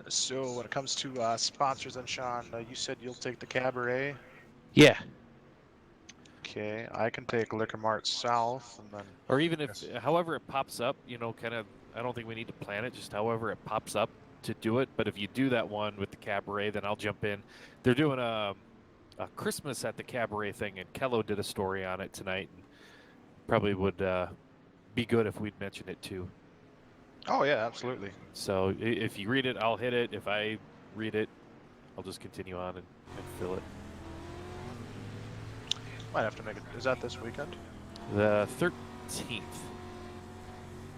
So when it comes to sponsors, then Sean, you said you'll take the Cabaret. Yeah. Okay, I can take Liquor Mart South, and then Or even if, yes. however it pops up, kind of, I don't think we need to plan it, just however it pops up to do it. But if you do that one with the cabaret, then I'll jump in. They're doing a Christmas at the cabaret thing, and Kello did a story on it tonight, and probably would be good if we'd mention it too. Oh yeah, absolutely. So if you read it, I'll hit it. If I read it, I'll just continue on and fill it. Might have to make it. Is that this weekend? The 13th.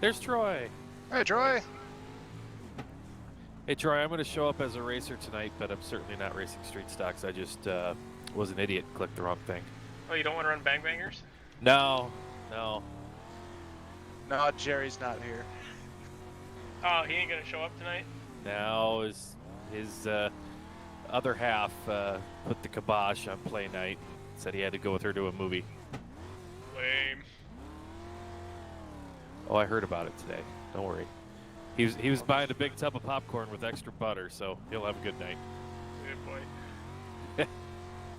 There's Troy. Hey, Troy. Hey, Troy, I'm going to show up as a racer tonight, but I'm certainly not racing street stocks. I just was an idiot and clicked the wrong thing. Oh, you don't want to run Bang Bangers? No. No, Jerry's not here. Oh, he ain't going to show up tonight? Now his other half put the kibosh on play night and said he had to go with her to a movie. Lame. Oh, I heard about it today. Don't worry. He was buying a big tub of popcorn with extra butter, so he'll have a good night. Good boy.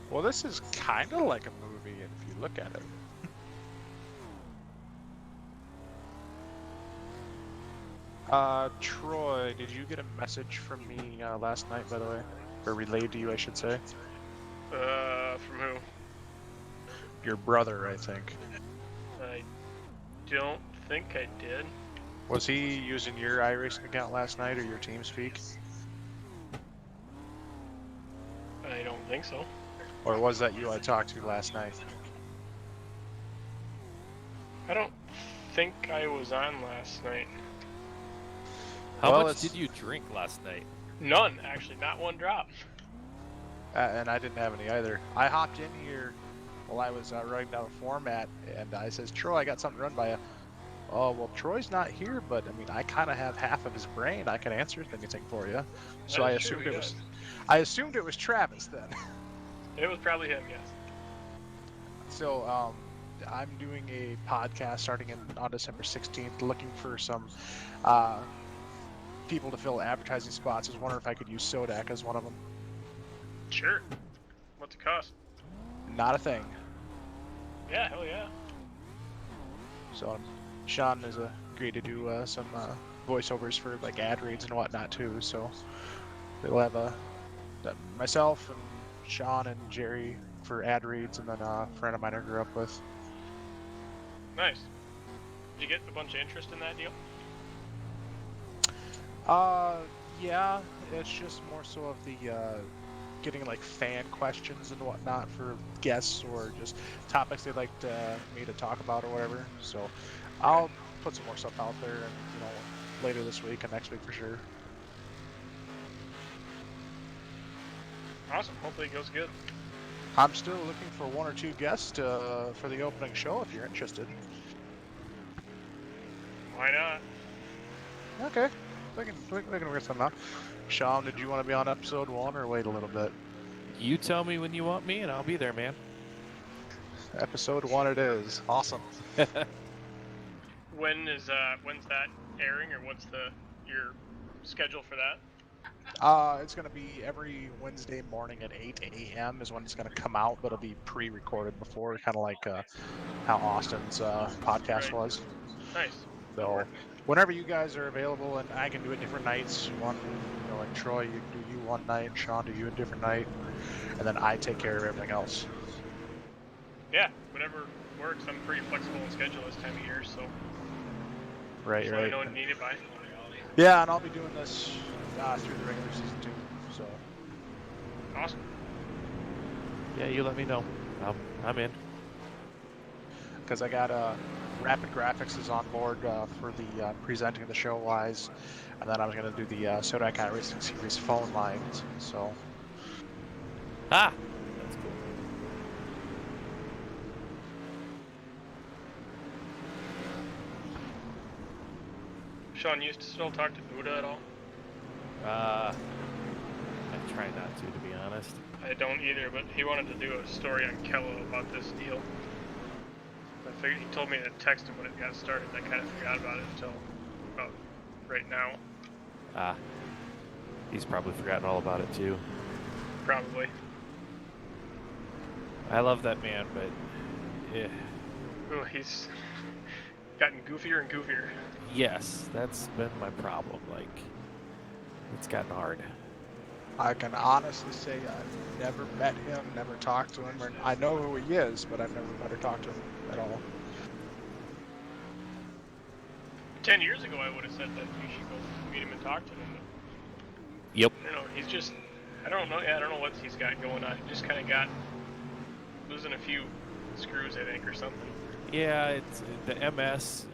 Well, this is kind of like a movie if you look at it. Troy, did you get a message from me last night, by the way? Or relayed to you, I should say? From who? Your brother, I think. I don't think I did. Was he using your iRacing account last night or your TeamSpeak? I don't think so. Or was that you I talked to last night? I don't think I was on last night. How much did you drink last night? None, actually. Not one drop. And I didn't have any either. I hopped in here while I was writing down a format, and I says, Troy, I got something to run by you. Oh, well, Troy's not here, but I mean, I kind of have half of his brain. I can answer anything for you. So I assumed it was. I assumed it was Travis then. It was probably him, yes. So I'm doing a podcast starting on December 16th, looking for some people to fill advertising spots. I was wondering if I could use SODAK as one of them. Sure. What's it cost? Not a thing. Yeah, hell yeah. So Sean has agreed to do some voiceovers for like ad reads and whatnot too. So we'll have myself and Sean and Jerry for ad reads, and then a friend of mine I grew up with. Nice. Did you get a bunch of interest in that deal? Yeah, it's just more so of the getting like fan questions and whatnot for guests or just topics they'd like me to talk about or whatever. So I'll put some more stuff out there, and later this week and next week for sure. Awesome. Hopefully it goes good. I'm still looking for one or two guests for the opening show if you're interested. Why not? Okay, we can work something out. Sean, did you want to be on episode 1 or wait a little bit? You tell me when you want me, and I'll be there, man. Episode 1 it is. Awesome. When's that airing, or what's your schedule for that? It's going to be every Wednesday morning at 8 a.m. is when it's going to come out, but it'll be pre-recorded before, kind of like how Austin's podcast was. Nice. So whenever you guys are available, and I can do it different nights. One, like Troy, you do you one night, Sean do you a different night, and then I take care of everything else. Yeah, whatever works. I'm pretty flexible on schedule this time of year, so. Right. I know what I need it by. Yeah, and I'll be doing this through the regular season too. So. Awesome. Yeah, you let me know. I'm in. Because I got Rapid Graphics is on board for the presenting of the show wise, and then I was going to do the SODAK iRacing Series phone lines. So. Ah, that's cool. Sean, you still talk to Buddha at all? I try not to be honest. I don't either, but he wanted to do a story on Kello about this deal. I figured he told me to text him when it got started. I kind of forgot about it until about right now. He's probably forgotten all about it too. Probably. I love that man, but yeah. Oh, he's gotten goofier and goofier. Yes, that's been my problem. Like, it's gotten hard. I can honestly say I've never met him, never talked to him, or I know who he is, but I've never met or talked to him at all. 10 years ago, I would have said that you should go meet him and talk to him. But, Yep. you know, he's just, I don't know. Yeah, I don't know what he's got going on. He just kind of got losing a few screws, I think, or something. Yeah, it's the MS.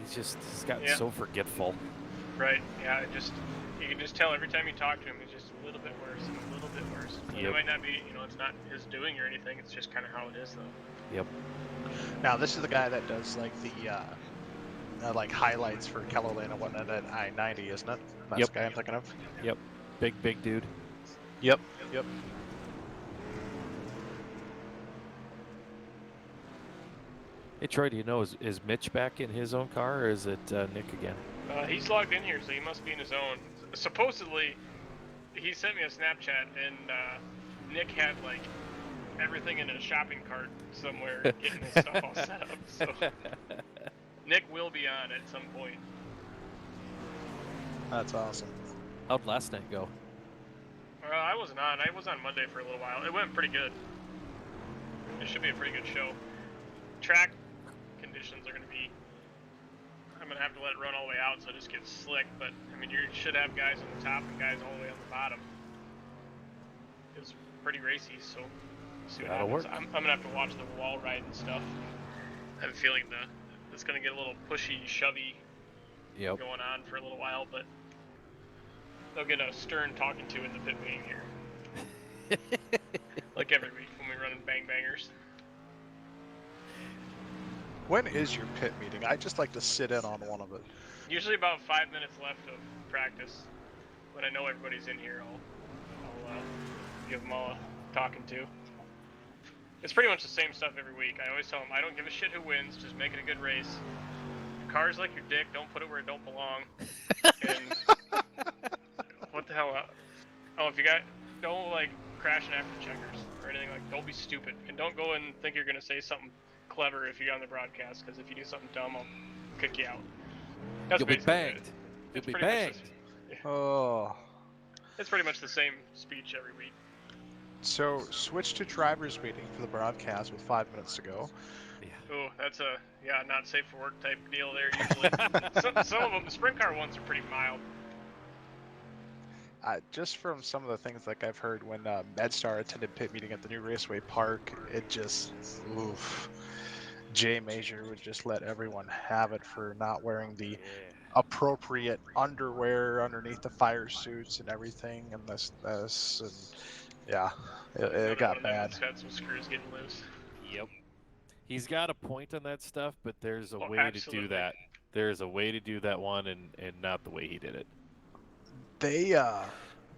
He's gotten so forgetful. Right. Yeah. You can just tell every time you talk to him, he's just a little bit worse and a little bit worse. And it might not be, you know, it's not his doing or anything. It's just kind of how it is, though. Yep. Now this is the guy that does like the like highlights for Kello Lane and whatnot at I-90, isn't it? That's the guy I'm thinking of. Yep. Big dude. Yep. Hey Troy, do you know, is Mitch back in his own car, or is it Nick again? He's logged in here, so he must be in his own. Supposedly, he sent me a Snapchat, and Nick had like everything in a shopping cart somewhere, getting his stuff all set up. So Nick will be on at some point. That's awesome. How'd last night go? I wasn't on. I was on Monday for a little while. It went pretty good. It should be a pretty good show. Track conditions are going to be... I'm going to have to let it run all the way out so it just gets slick, but I mean, you should have guys on the top and guys all the way on the bottom. It's pretty racy, so see what happens. Work. I'm going to have to watch the wall ride and stuff. I have a feeling it's going to get a little pushy, shovey going on for a little while, but they'll get a stern talking to in the pit meeting here. Like every week when we run in bang bangers. When is your pit meeting? I just like to sit in on one of it. Usually about 5 minutes left of practice. When I know everybody's in here, I'll give them all a talking to. It's pretty much the same stuff every week. I always tell them, I don't give a shit who wins, just make it a good race. Your car's like your dick, don't put it where it don't belong. And what the hell? If you don't like crashing after checkers or anything, like, don't be stupid. And don't go and think you're going to say something clever if you're on the broadcast, because if you do something dumb, I'll kick you out. That's You'll be banged. You'll be banged. It's pretty much the same speech every week. So switch to driver's meeting for the broadcast with 5 minutes to go. Oh, that's a not safe for work type deal there usually. some of them, the sprint car ones are pretty mild. Just from some of the things like I've heard when MedStar attended pit meeting at the new Raceway Park, it just, oof. Jay Major would just let everyone have it for not wearing the appropriate underwear underneath the fire suits and everything, and this, and yeah, it got bad. Got some screws getting loose. Yep. He's got a point on that stuff, but there's a way absolutely. to do that. There's a way to do that one, and not the way he did it.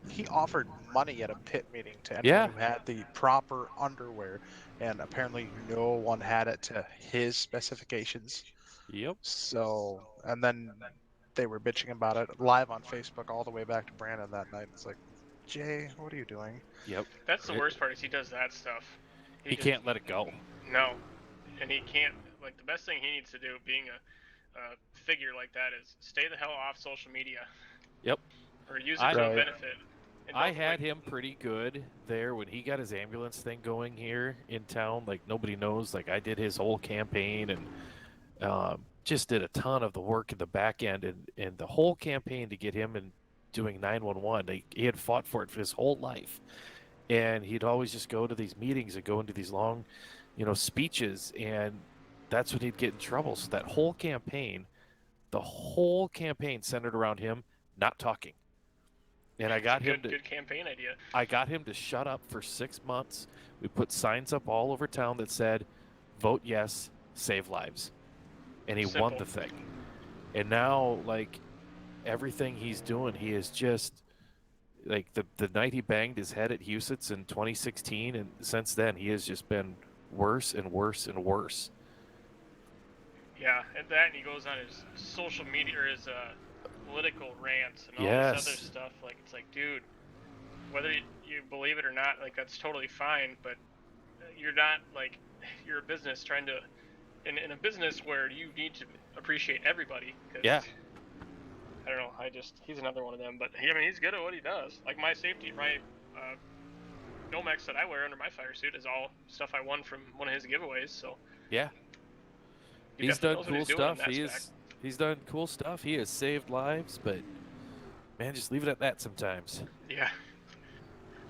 He offered money at a pit meeting to anyone who had the proper underwear, and apparently no one had it to his specifications. Yep. So, and then they were bitching about it live on Facebook all the way back to Brandon that night. It's like, Jay, what are you doing? Yep. That's the worst part is he does that stuff. He can't let it go. No. And he can't, like, the best thing he needs to do, being a figure like that, is stay the hell off social media. Yep. Or use it to a benefit. I had him pretty good there when he got his ambulance thing going here in town. Like, nobody knows. Like, I did his whole campaign and just did a ton of the work in the back end. And the whole campaign to get him and doing 911, he had fought for it for his whole life. And he'd always just go to these meetings and go into these long, speeches. And that's when he'd get in trouble. So that whole campaign, centered around him not talking. And I got him good campaign idea. I got him to shut up for 6 months. We put signs up all over town that said, "Vote yes, save lives," and he won the thing. And now, like, everything he's doing, he is just like the night he banged his head at Huset's in 2016, and since then he has just been worse and worse and worse. Yeah, and he goes on his social media or his political rants and all this other Yes. stuff. Like, it's like, dude, whether you believe it or not, like, that's totally fine, but you're not, like, you're a business trying to, in a business where you need to appreciate everybody. Cause, Yeah. I don't know, he's another one of them, but I mean, he's good at what he does. Like, my safety, my Nomex that I wear under my fire suit is all stuff I won from one of his giveaways, so. Yeah. He He's definitely done knows what cool he's doing on stuff. that stack. He's done cool stuff. He has saved lives, but man, just leave it at that sometimes. Yeah.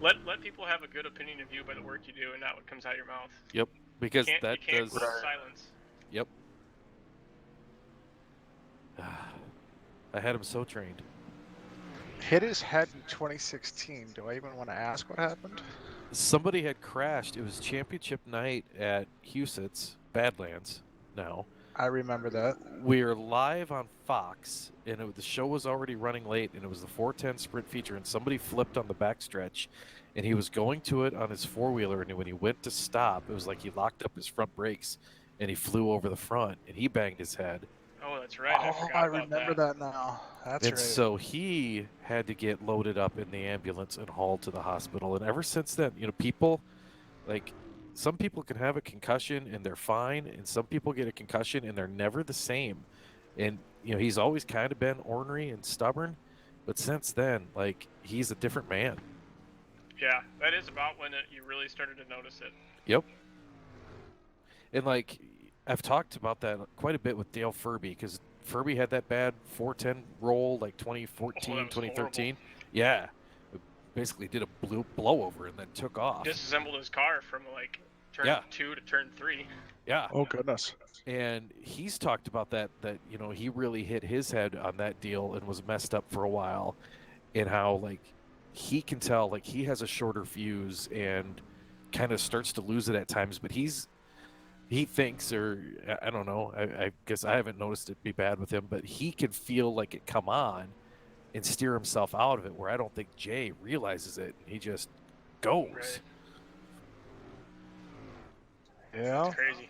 Let people have a good opinion of you by the work you do and not what comes out of your mouth. Yep. Because you that can't does. quote silence. Yep. I had him so trained. Hit his head in 2016. Do I even want to ask what happened? Somebody had crashed. It was championship night at Huset's, Badlands now. I remember that. We were live on Fox, and the show was already running late, and it was the 410 sprint feature, and somebody flipped on the backstretch, and he was going to it on his four-wheeler, and when he went to stop, it was like he locked up his front brakes, and he flew over the front, and he banged his head. Oh, that's right. I forgot I about remember that now. That's And right. so he had to get loaded up in the ambulance and hauled to the hospital. And ever since then, people, like, some people can have a concussion and they're fine, and some people get a concussion and they're never the same. And he's always kind of been ornery and stubborn, but since then, like, he's a different man. Yeah, that is about when you really started to notice it. Yep. And like, I've talked about that quite a bit with Dale Furby, because Furby had that bad 410 roll like 2014, 2013. Horrible. Yeah. Basically did a blowover and then took off. Disassembled his car from like turn 2 to turn 3. Yeah. Oh goodness. And he's talked about that he really hit his head on that deal and was messed up for a while, and how like he can tell like he has a shorter fuse and kind of starts to lose it at times, but he thinks, or I don't know, I guess I haven't noticed it be bad with him, but he can feel like it come on and steer himself out of it, where I don't think Jay realizes it. He just goes. Right. Yeah. It's crazy.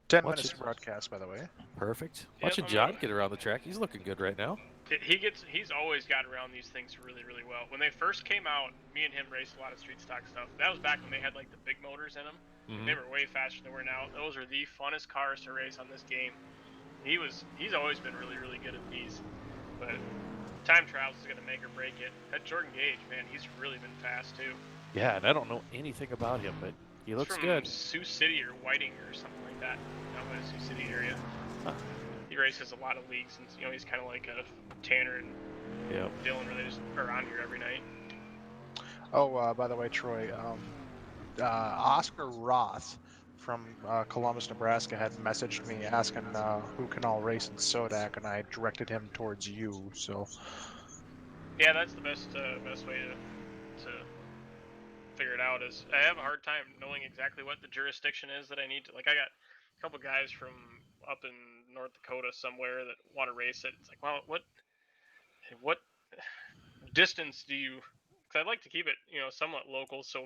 10 minutes to broadcast, by the way. Perfect. Yep, Watching John get around the track. He's looking good right now. He's always got around these things really, really well. When they first came out, me and him raced a lot of street stock stuff. That was back when they had like the big motors in them. Mm-hmm. They were way faster than we're now. Those are the funnest cars to race on this game. He's always been really, really good at these. But time trials is going to make or break it. That Jordan Gage, man, he's really been fast too. Yeah, and I don't know anything about him, but he looks from good. Sioux City or Whiting or something like that, down by the Sioux City area. Huh. He races a lot of leagues, and he's kind of like a Tanner and Dylan, where they just are on here every night. Oh, by the way, Troy, Oscar Roth from Columbus, Nebraska had messaged me asking who can all race in SODAK, and I directed him towards you. So. Yeah, that's the best way to figure it out. Is I have a hard time knowing exactly what the jurisdiction is that I need to. Like, I got a couple guys from up in North Dakota somewhere that want to race it. It's like, well, what distance do you? Because I'd like to keep it, somewhat local, so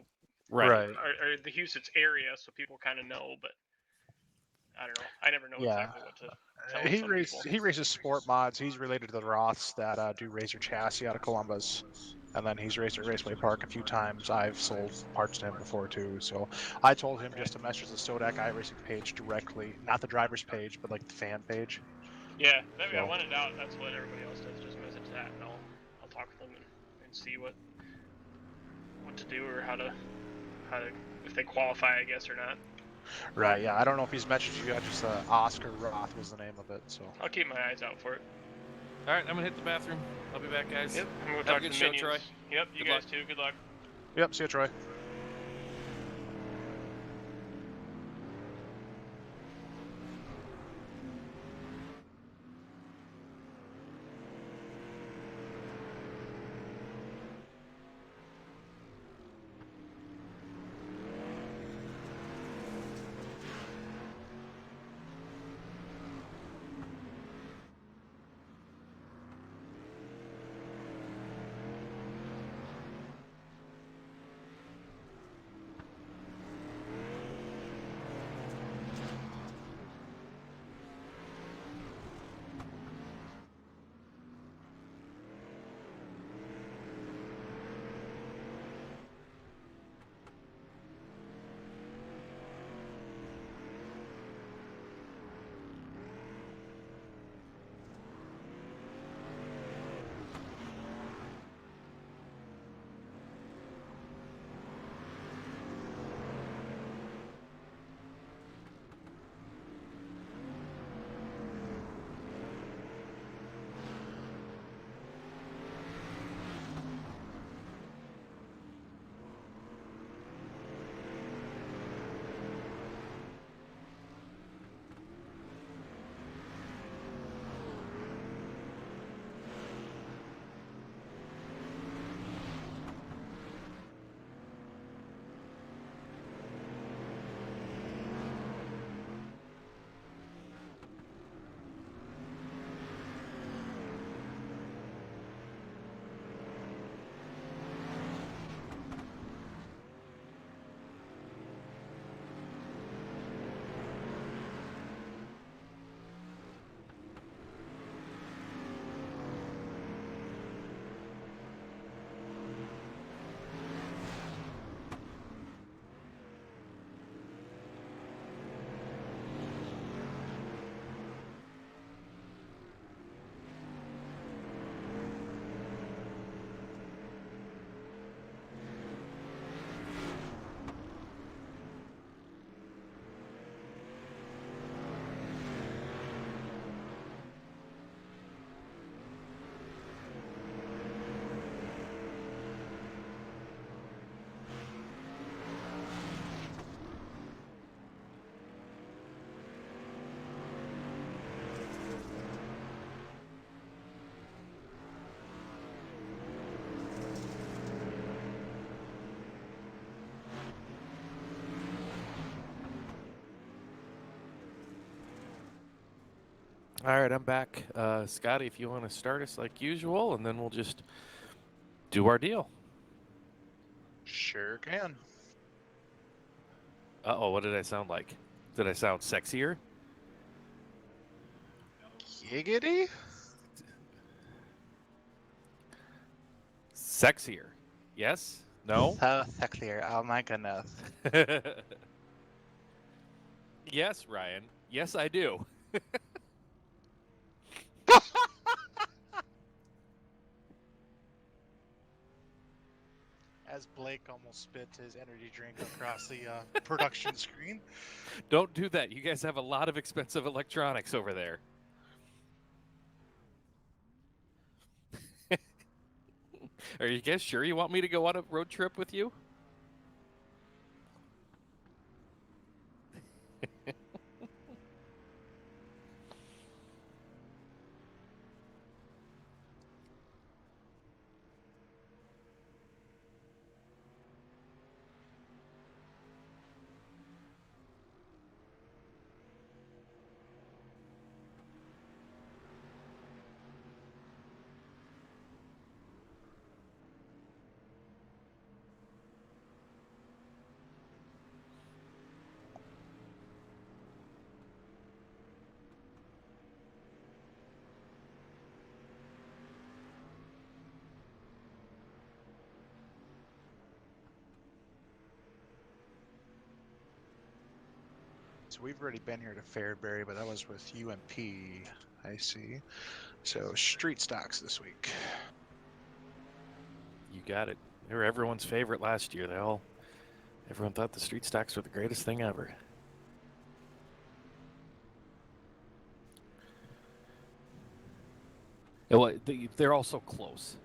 right. Or the Huset's area, so people kind of know. But I don't know. I never know exactly what to tell people. He races sport mods. He's related to the Roths that do Razor Chassis out of Columbus. And then he's raced at Raceway Park a few times. I've sold parts to him before too. So I told him just to message the SODAK iRacing page directly, not the driver's page, but like the fan page. Yeah, when in doubt, that's what everybody else does. Just message that, and I'll talk with them and see what to do, or how to if they qualify, I guess, or not. Right. Yeah. I don't know if he's messaged you. Just Oscar Roth was the name of it. So I'll keep my eyes out for it. All right, I'm gonna hit the bathroom. I'll be back, guys. Yep. I'm gonna Have talk a good to show, minions. Troy. Yep. You Good guys luck. too. Good luck. Yep. See you, Troy. All right, I'm back. Scotty, if you want to start us like usual, and then we'll just do our deal. Sure can. Uh-oh, what did I sound like? Did I sound sexier? Giggity? Sexier. Yes? No? So sexier. Oh my goodness. Yes, Ryan. Yes, I do. As Blake almost spit his energy drink across the production screen. Don't do that. You guys have a lot of expensive electronics over there. Are you guys sure you want me to go on a road trip with you? So we've already been here to Fairbury, but that was with UMP, I see. So street stocks this week. You got it. They were everyone's favorite last year. Everyone thought the street stocks were the greatest thing ever. Well, they're all so close.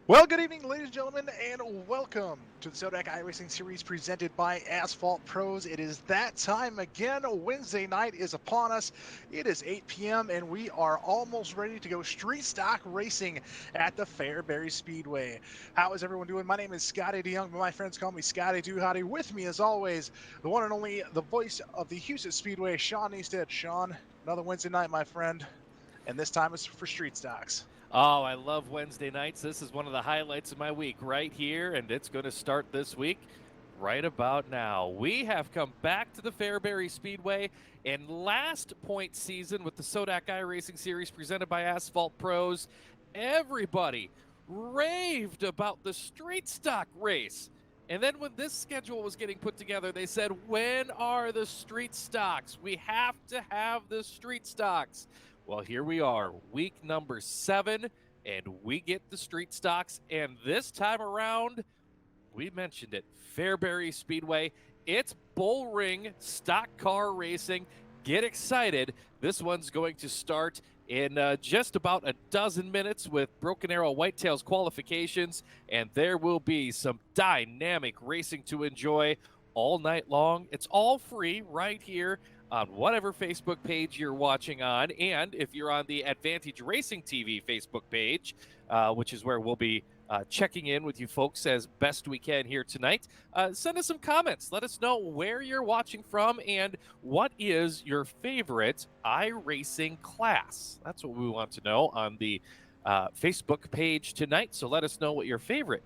Well, good evening, ladies and gentlemen, and welcome to the SODAK iRacing Series presented by Asphalt Pros. It is that time again. Wednesday night is upon us. It is 8 p.m., and we are almost ready to go street stock racing at the Fairbury Speedway. How is everyone doing? My name is Scotty DeYoung, but my friends call me Scotty Duhati. With me, as always, the one and only, the voice of the Houston Speedway, Sean Neisted. Sean, another Wednesday night, my friend, and this time it's for street stocks. Oh, I love Wednesday nights. This is one of the highlights of my week right here, and it's going to start this week right about now. We have come back to the Fairbury Speedway, and last point season with the SODAK iRacing Series presented by Asphalt Pros, everybody raved about the street stock race. And then when this schedule was getting put together, they said, when are the street stocks? We have to have the street stocks. Well, here we are, week number 7, and we get the street stocks. And this time around, we mentioned it, Fairbury Speedway. It's Bullring stock car racing. Get excited. This one's going to start in just about a dozen minutes with Broken Arrow Whitetails qualifications, and there will be some dynamic racing to enjoy all night long. It's all free right here on whatever Facebook page you're watching on. And if you're on the Advantage Racing TV Facebook page, which is where we'll be checking in with you folks as best we can here tonight, send us some comments. Let us know where you're watching from and what is your favorite iRacing class. That's what we want to know on the Facebook page tonight. So let us know what your favorite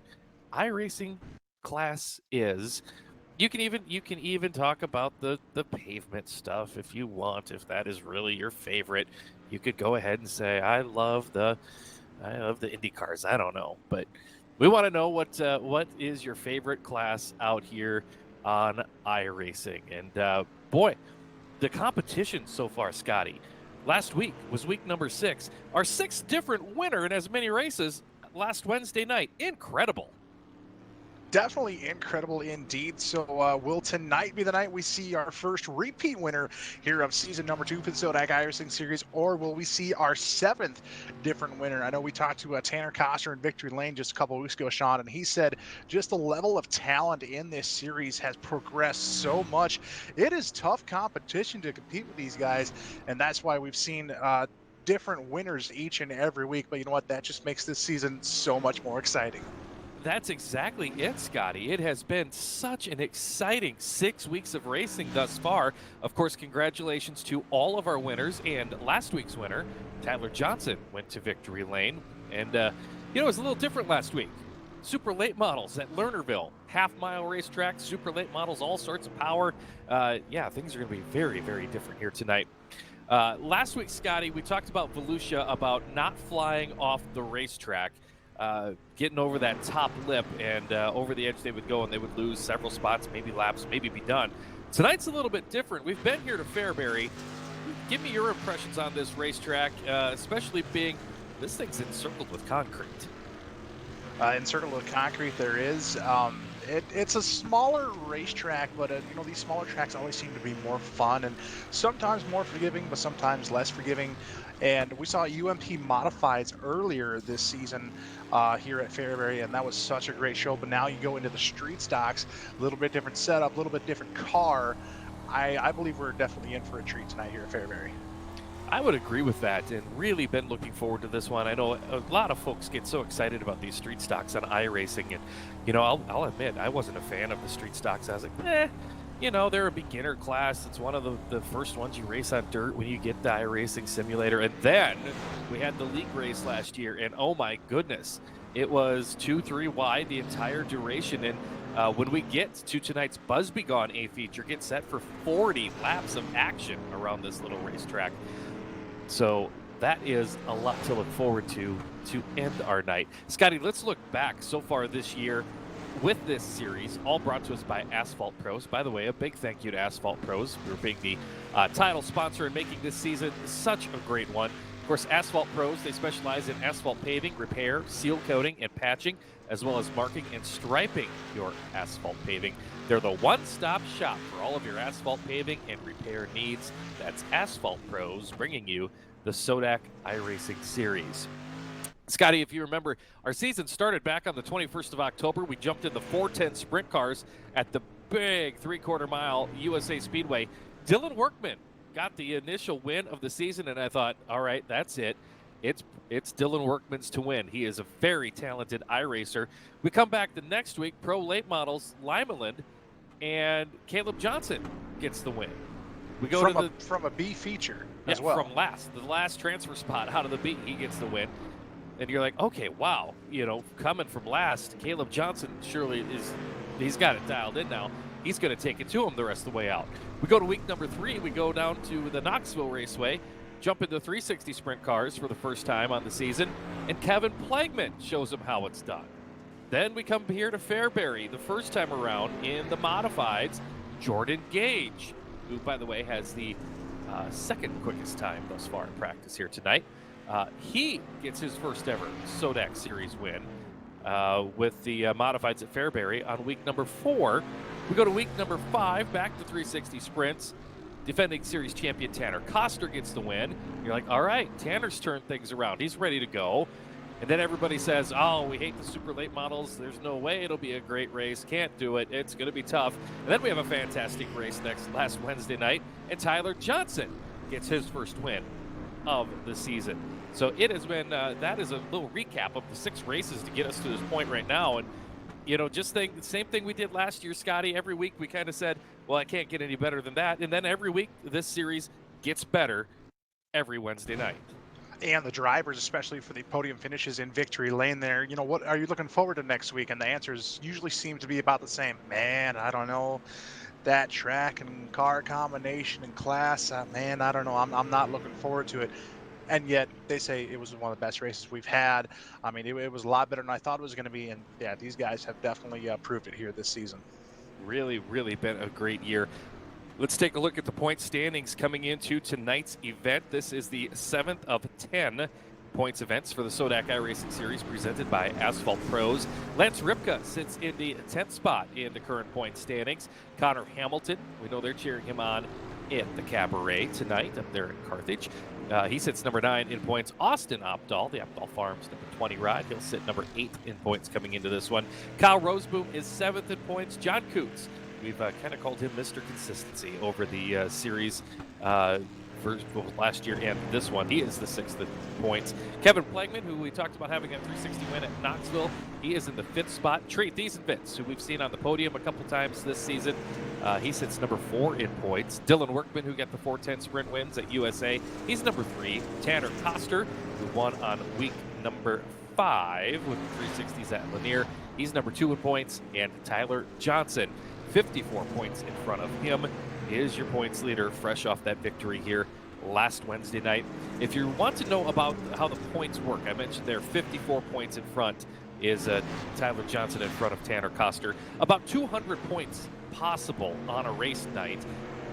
iRacing class is. You can even talk about the pavement stuff if you want, if that is really your favorite. You could go ahead and say, I love the Indy cars. I don't know, but we want to know what is your favorite class out here on iRacing. And boy, the competition so far, Scotty. Last week was week number 6. Our 6th different winner in as many races last Wednesday night. Incredible. Definitely incredible indeed. So will tonight be the night we see our first repeat winner here of season number 2 for the SODAK iRacing Series, or will we see our 7th different winner? I know we talked to Tanner Costner in Victory Lane just a couple of weeks ago, Sean, and he said just the level of talent in this series has progressed so much. It is tough competition to compete with these guys, and that's why we've seen different winners each and every week. But you know what? That just makes this season so much more exciting. That's exactly it, Scotty. It has been such an exciting 6 weeks of racing thus far. Of course, congratulations to all of our winners. And last week's winner, Tyler Johnson, went to Victory Lane. And, it was a little different last week. Super late models at Lernerville, half-mile racetrack, super late models, all sorts of power. Things are going to be very, very different here tonight. Last week, Scotty, we talked about Volusia, about not flying off the racetrack. Getting over that top lip, and over the edge they would go, and they would lose several spots, maybe laps, maybe be done. Tonight's a little bit different. We've been here to Fairbury. Give me your impressions on this racetrack, especially being this thing's encircled with concrete. Encircled with concrete there is. It's a smaller racetrack, but these smaller tracks always seem to be more fun and sometimes more forgiving, but sometimes less forgiving. And we saw UMP Modifieds earlier this season here at Fairbury, and that was such a great show. But now you go into the street stocks, a little bit different setup, a little bit different car. I believe we're definitely in for a treat tonight here at Fairbury. I would agree with that, and really been looking forward to this one. I know a lot of folks get so excited about these street stocks on iRacing, and I'll admit I wasn't a fan of the street stocks. I was like, they're a beginner class. It's one of the first ones you race on dirt when you get the iRacing simulator. And then we had the league race last year, and oh my goodness, it was 2-3 wide the entire duration. And when we get to tonight's Busby Gone A feature, get set for 40 laps of action around this little racetrack. So that is a lot to look forward to end our night. Scotty, let's look back so far this year with this series, all brought to us by Asphalt Pros. By the way, a big thank you to Asphalt Pros for being the title sponsor and making this season such a great one. Of course, Asphalt Pros, they specialize in asphalt paving, repair, seal coating, and patching, as well as marking and striping your asphalt paving. They're the one-stop shop for all of your asphalt paving and repair needs. That's Asphalt Pros, bringing you the SODAK iRacing Series. Scotty, if you remember, our season started back on the 21st of October. We jumped in the 410 sprint cars at the big 3/4 mile USA Speedway. Dylan Workman got the initial win of the season, and I thought, all right, that's it. It's Dylan Workman's to win. He is a very talented iRacer. We come back the next week, Pro Late Models, Limeland, and Caleb Johnson gets the win. We go from a B feature as well. From the last transfer spot out of the B, he gets the win. And you're like, okay, wow, coming from last, Caleb Johnson surely he's got it dialed in now. He's going to take it to him the rest of the way out. We go to week number 3. We go down to the Knoxville Raceway, jump into 360 sprint cars for the first time on the season, and Kevin Plagman shows him how it's done. Then we come here to Fairbury the first time around in the modifieds. Jordan Gage, who, by the way, has the second quickest time thus far in practice here tonight. He gets his first ever SODAK Series win with the modifieds at Fairbury on week number 4. We go to week number 5, back to 360 sprints. Defending series champion Tanner Koster gets the win. You're like, all right, Tanner's turned things around. He's ready to go. And then everybody says, oh, we hate the super late models. There's no way it'll be a great race. Can't do it. It's going to be tough. And then we have a fantastic race last Wednesday night, and Tyler Johnson gets his first win of the season. So it has been, that is a little recap of the 6 races to get us to this point right now. And, just think the same thing we did last year, Scotty. Every week we kind of said, well, I can't get any better than that. And then every week this series gets better every Wednesday night. And the drivers, especially for the podium finishes in victory lane there, what are you looking forward to next week? And the answers usually seem to be about the same. Man, I don't know. That track and car combination and class, man, I don't know. I'm not looking forward to it. And yet they say it was one of the best races we've had. I mean, it was a lot better than I thought it was going to be. And yeah, these guys have definitely proved it here this season. Really, really been a great year. Let's take a look at the point standings coming into tonight's event. This is the 7th of 10 points events for the SODAK iRacing Series presented by Asphalt Pros. Lance Ripka sits in the 10th spot in the current point standings. Connor Hamilton, we know they're cheering him on at the Cabaret tonight up there in Carthage. He sits number 9 in points. Austin Opdahl, the Opdahl Farms number 20 ride. He'll sit number 8 in points coming into this one. Kyle Roseboom is 7th in points. John Coots, we've kind of called him Mr. Consistency over the series for last year and this one. He is the 6th in points. Kevin Plagman, who we talked about having a 360 win at Knoxville, he is in the 5th spot. Trey Thiesenfitz, who we've seen on the podium a couple times this season, he sits number 4 in points. Dylan Workman, who got the 410 sprint wins at USA, he's number 3. Tanner Koster, who won on week number 5 with the 360s at Lanier, he's number 2 in points. And Tyler Johnson, 54 points in front of him, is your points leader, fresh off that victory here last Wednesday night. If you want to know about how the points work, I mentioned there 54 points in front is Tyler Johnson in front of Tanner Koster. About 200 points possible on a race night,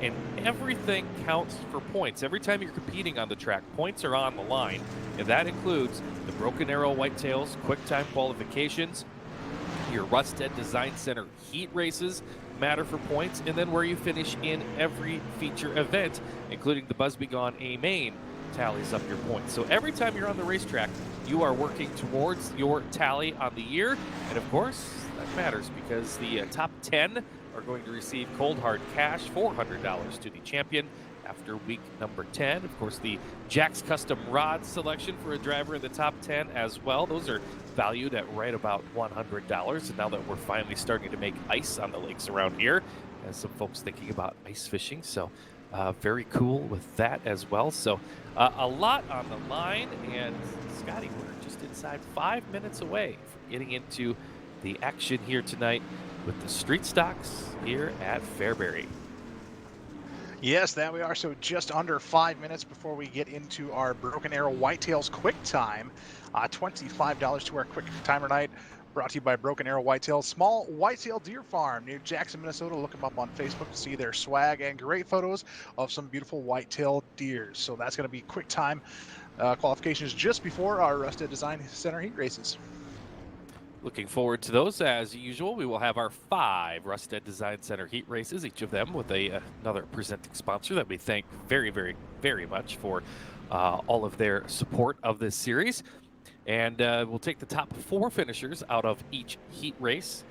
and everything counts for points. Every time you're competing on the track, points are on the line, and that includes the Broken Arrow Whitetails, quick time qualifications, your Rusted Design Center heat races matter for points, and then where you finish in every feature event, including the Busby Gone A Main, tallies up your points. So every time you're on the racetrack, you are working towards your tally on the year, and of course, that matters because the top 10 are going to receive cold hard cash, $400 to the champion after week number 10. Of course, the Jack's Custom Rod selection for a driver in the top 10 as well. Those are valued at right about $100. And now that we're finally starting to make ice on the lakes around here, as some folks thinking about ice fishing. So very cool with that as well. So a lot on the line. And Scotty, we're just inside 5 minutes away from getting into the action here tonight with the street stocks here at Fairbury. Yes, that we are. So just under 5 minutes before we get into our Broken Arrow Whitetails Quick Time. $25 to our Quick Timer Night, brought to you by Broken Arrow Whitetail, small whitetail deer farm near Jackson, Minnesota. Look them up on Facebook to see their swag and great photos of some beautiful whitetail deer. So that's going to be Quick Time qualifications just before our Rusted Design Center heat races. Looking forward to those. As usual, we will have our 5 Rusted Design Center heat races, each of them with another presenting sponsor that we thank very, very, very much for all of their support of this series. And we'll take the top 4 finishers out of each heat race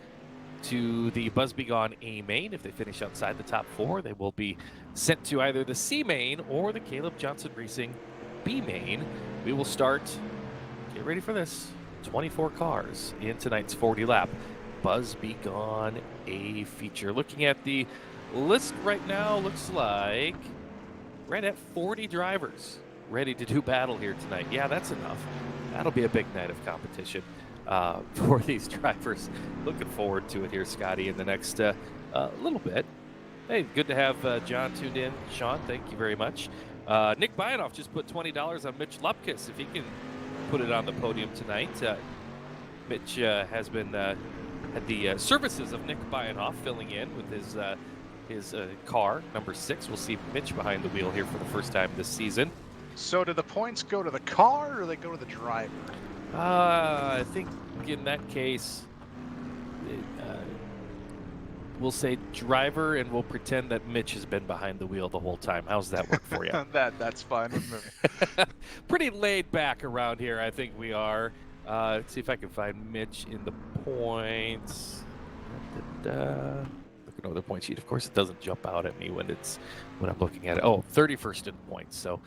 to the Buzz Be Gone A main. If they finish outside the top 4, they will be sent to either the C main or the Caleb Johnson Racing B main. We will start, get ready for this, 24 cars in tonight's 40 lap Buzz Be Gone A feature. Looking at the list right now, looks like right at 40 drivers ready to do battle here tonight. Yeah, that's enough. That'll be a big night of competition for these drivers. Looking forward to it here, Scotty, in the next little bit. Hey, good to have John tuned in. Sean, thank you very much. Nick Byanoff just put $20 on Mitch Lupkus. If he can put it on the podium tonight. Mitch has been had the services of Nick Byanoff filling in with his car, number 6. We'll see Mitch behind the wheel here for the first time this season. So do the points go to the car or they go to the driver? I think in that case, we'll say driver, and we'll pretend that Mitch has been behind the wheel the whole time. How's that work for you? That's fine with me. Pretty laid back around here, I think we are. Let's see if I can find Mitch in the points. Looking over the point sheet. Of course, it doesn't jump out at me when I'm looking at it. Oh, 31st in points. So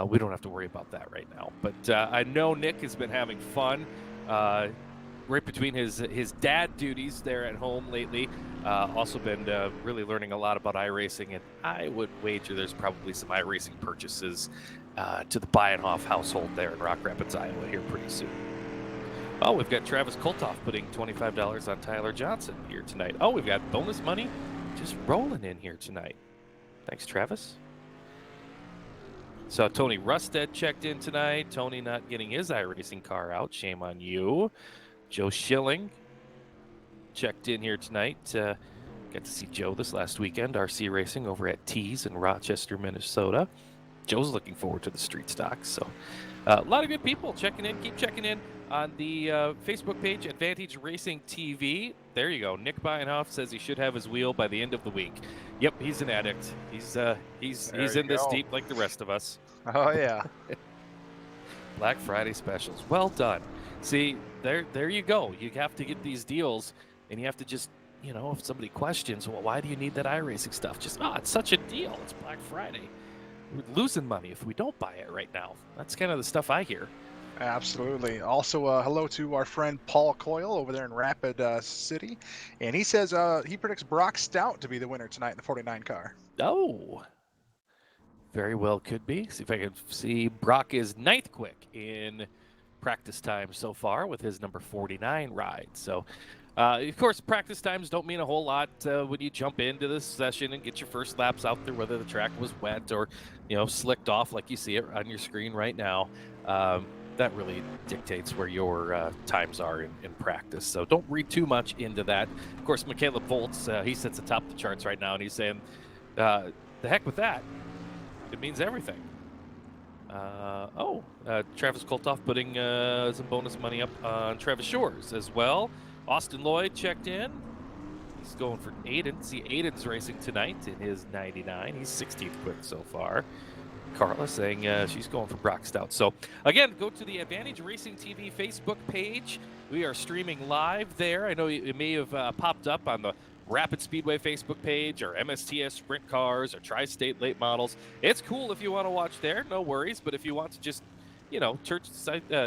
we don't have to worry about that right now. But I know Nick has been having fun right between his dad duties there at home lately. Also been really learning a lot about iRacing, and I would wager there's probably some iRacing purchases to the Byanoff household there in Rock Rapids, Iowa here pretty soon. Oh, we've got Travis Koltoff putting $25 on Tyler Johnson here tonight. Oh, we've got bonus money just rolling in here tonight. Thanks, Travis. So Tony Rusted checked in tonight. Tony not getting his iRacing car out. Shame on you. Joe Schilling checked in here tonight. Got to see Joe this last weekend, RC Racing over at Tees in Rochester, Minnesota. Joe's looking forward to the street stock. So a lot of good people checking in. Keep checking in on the Facebook page, Advantage Racing TV. There you go. Nick Byanoff says he should have his wheel by the end of the week. Yep, he's an addict. He's in this deep like the rest of us. Oh yeah. Black Friday specials. Well done. See, there you go. You have to get these deals, and you have to just, if somebody questions, well, why do you need that iRacing stuff? Just, it's such a deal. It's Black Friday. We're losing money if we don't buy it right now. That's kind of the stuff I hear. Absolutely. Also, hello to our friend Paul Coyle over there in Rapid City. And he says he predicts Brock Stout to be the winner tonight in the 49 car. Oh, very well could be. See if I can see. Brock is 9th quick in practice time so far with his number 49 ride. So, of course, practice times don't mean a whole lot when you jump into this session and get your first laps out there, whether the track was wet or, slicked off like you see it on your screen right now. That really dictates where your times are in practice. So don't read too much into that. Of course, Michaela Volts, he sits atop the charts right now, and he's saying, the heck with that. It means everything. Travis Koltoff putting some bonus money up on Travis Shores as well. Austin Lloyd checked in. He's going for Aiden. See, Aiden's racing tonight in his 99. He's 16th quick so far. Carla saying she's going for Brock Stout. So, again, go to the Advantage Racing TV Facebook page. We are streaming live there. I know it may have popped up on the Rapid Speedway Facebook page or MSTS Sprint Cars or Tri-State Late Models. It's cool if you want to watch there, no worries. But if you want to just,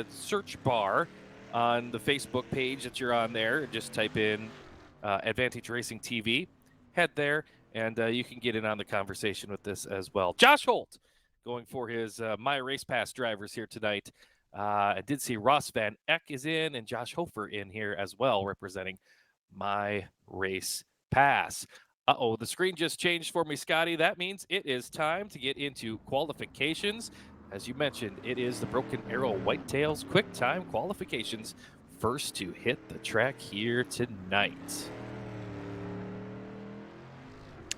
search bar on the Facebook page that you're on there, just type in Advantage Racing TV, head there, and you can get in on the conversation with this as well. Josh Holt going for his My Race Pass drivers here tonight. I did see Ross Van Eck is in and Josh Hofer in here as well, representing My Race Pass. The screen just changed for me, Scotty. That means it is time to get into qualifications. As you mentioned, it is the Broken Arrow Whitetails Quick Time Qualifications. First to hit the track here tonight.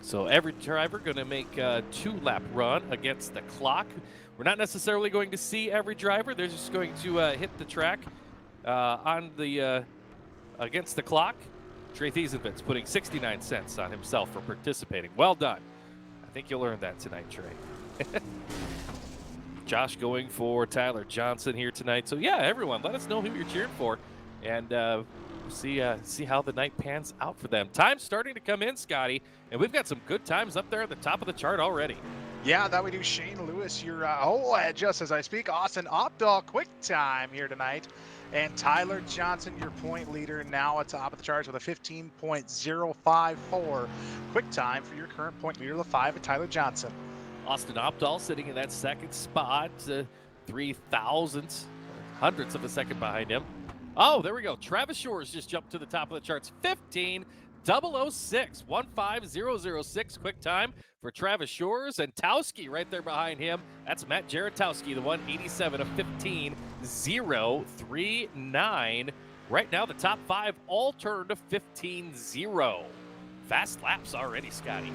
So every driver going to make a 2-lap run against the clock. We're not necessarily going to see every driver. They're just going to hit the track on the against the clock. Trey Thiesenvitz putting 69 cents on himself for participating. Well done. I think you'll earn that tonight, Trey. Josh going for Tyler Johnson here tonight. So yeah, everyone, let us know who you're cheering for, and see how the night pans out for them. Time's starting to come in, Scotty, and we've got some good times up there at the top of the chart already. Yeah, that we do. Shane Lewis, your just as I speak, Austin Opdahl, quick time here tonight. And Tyler Johnson, your point leader, now at top of the charts with a 15.054 quick time for your current point leader, the 5 of Tyler Johnson. Austin Opdahl sitting in that second spot, 3,000 hundredths of a second behind him. Oh, there we go. Travis Shores just jumped to the top of the charts. 15.006 quick time for Travis Shores, and Towski right there behind him. That's Matt Jaretowski, the 187 of 15.039. Right now, the top 5 all turned to 15.0. Fast laps already, Scotty.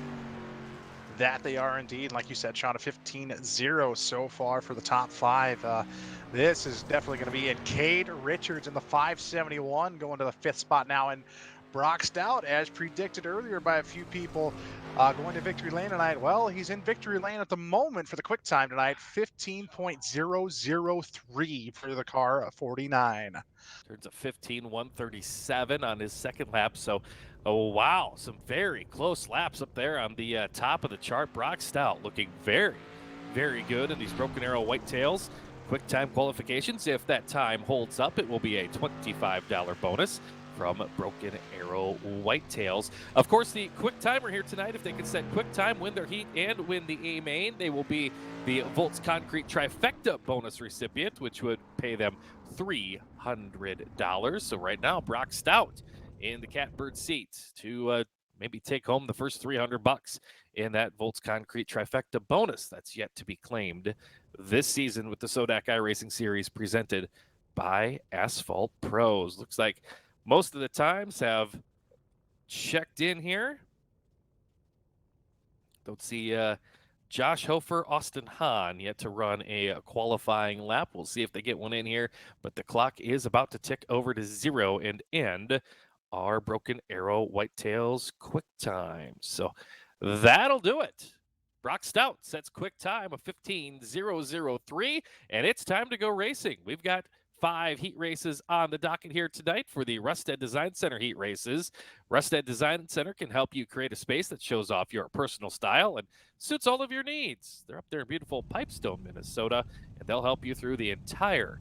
That they are indeed. Like you said, Sean, a 15.0 so far for the top 5. This is definitely going to be in Cade Richards in the 571, going to the 5th spot now. And Brock Stout, as predicted earlier by a few people, going to victory lane tonight. Well, he's in victory lane at the moment for the quick time tonight, 15.003 for the car 49. Turns a 15.137 on his second lap. So, oh, wow, some very close laps up there on the top of the chart. Brock Stout looking very, very good in these Broken Arrow Whitetails quick time qualifications. If that time holds up, it will be a $25 bonus from Broken Arrow Whitetails. Of course, the quick timer here tonight, if they can set quick time, win their heat, and win the A main, they will be the Volts Concrete Trifecta bonus recipient, which would pay them $300. So right now, Brock Stout in the catbird seat to maybe take home the first $300 in that Volts Concrete Trifecta bonus that's yet to be claimed this season with the SODAK iRacing Series presented by Asphalt Pros. Looks like most of the times have checked in here. Don't see Josh Hofer, Austin Hahn yet to run a qualifying lap. We'll see if they get one in here, but the clock is about to tick over to 0 and end our Broken Arrow Whitetails quick time. So that'll do it. Brock Stout sets quick time of 15.003, and it's time to go racing. We've got 5 heat races on the docket here tonight for the Rustad Design Center heat races. Rustad Design Center can help you create a space that shows off your personal style and suits all of your needs. They're up there in beautiful Pipestone, Minnesota, and they'll help you through the entire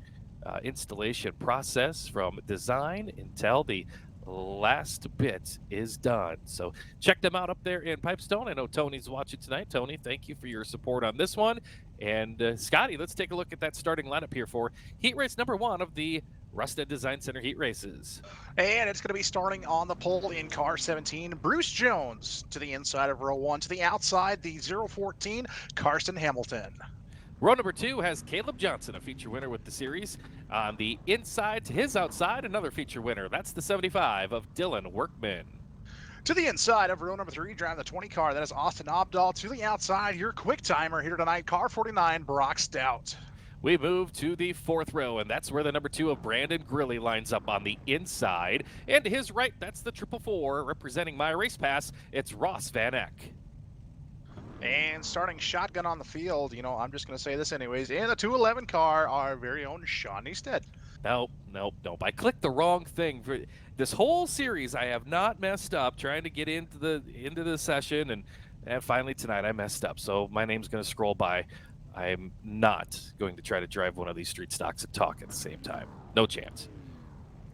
installation process from design until the last bit is done. So check them out up there in Pipestone. I know Tony's watching tonight. Tony, thank you for your support on this one. And Scotty, let's take a look at that starting lineup here for heat race number 1 of the Rustad Design Center heat races. And it's going to be starting on the pole in car 17. Bruce Jones to the inside of row 1. To the outside, the 014, Karsten Hamilton. Row number 2 has Caleb Johnson, a feature winner with the series. On the inside to his outside, another feature winner. That's the 75 of Dylan Workman. To the inside of row number 3, driving the 20 car, that is Austin Opdahl. To the outside, your quick timer here tonight, car 49, Brock Stout. We move to the 4th row, and that's where the number 2 of Brandon Grilly lines up on the inside. And to his right, that's the 444, representing my race pass. It's Ross Van Eck. And starting shotgun on the field, you know, I'm just going to say this anyways, in the 211 car, our very own Sean Neisted. Nope. I clicked the wrong thing. For this whole series, I have not messed up trying to get into the session, and finally tonight I messed up. So my name's going to scroll by. I'm not going to try to drive one of these street stocks and talk at the same time. No chance.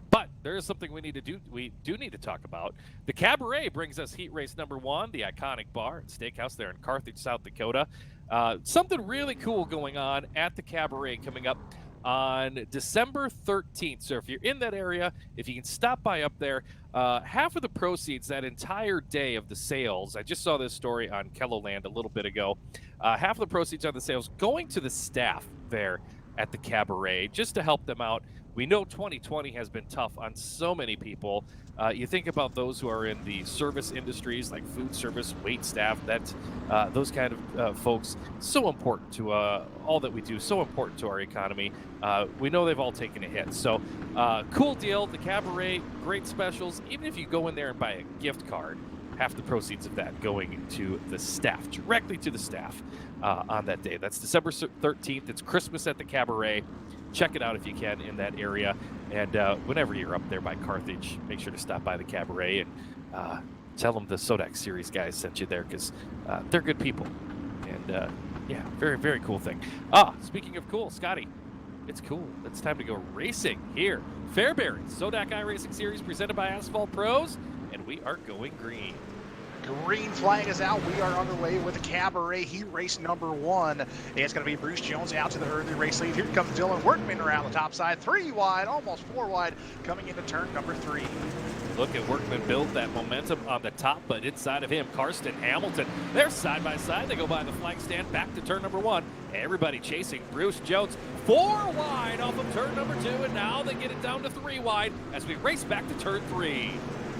But there is something we do need to talk about. The Cabaret brings us heat race number 1, the iconic bar and steakhouse there in Carthage, South Dakota. Something really cool going on at the Cabaret coming up on December 13th. So if you're in that area, if you can stop by up there, half of the proceeds that entire day of the sales, I just saw this story on Kelloland a little bit ago, half of the proceeds on the sales going to the staff there at the Cabaret just to help them out. We know 2020 has been tough on so many people. You think about those who are in the service industries like food service, wait staff, those kind of folks, so important to all that we do, so important to our economy. We know they've all taken a hit. So cool deal, the Cabaret, great specials. Even if you go in there and buy a gift card, half the proceeds of that going to the staff, directly to the staff on that day. That's December 13th. It's Christmas at the Cabaret. Check it out if you can in that area. And whenever you're up there by Carthage, make sure to stop by the Cabaret and tell them the SODAK series guys sent you there, because they're good people. And yeah, very, very cool thing. Speaking of cool, Scotty, it's cool. It's time to go racing here. Fairbury, SODAK iRacing Series presented by Asphalt Pros, and we are going green. Green flag is out. We are underway with the Cabaret Heat Race number 1. It's going to be Bruce Jones out to the early race lead. Here comes Dylan Workman around the top side. 3 wide, almost 4 wide, coming into turn number 3. Look at Workman build that momentum on the top, but inside of him, Karsten Hamilton. They're side by side. They go by the flag stand back to turn number 1. Everybody chasing Bruce Jones. 4 wide off of turn number 2, and now they get it down to 3 wide as we race back to turn 3.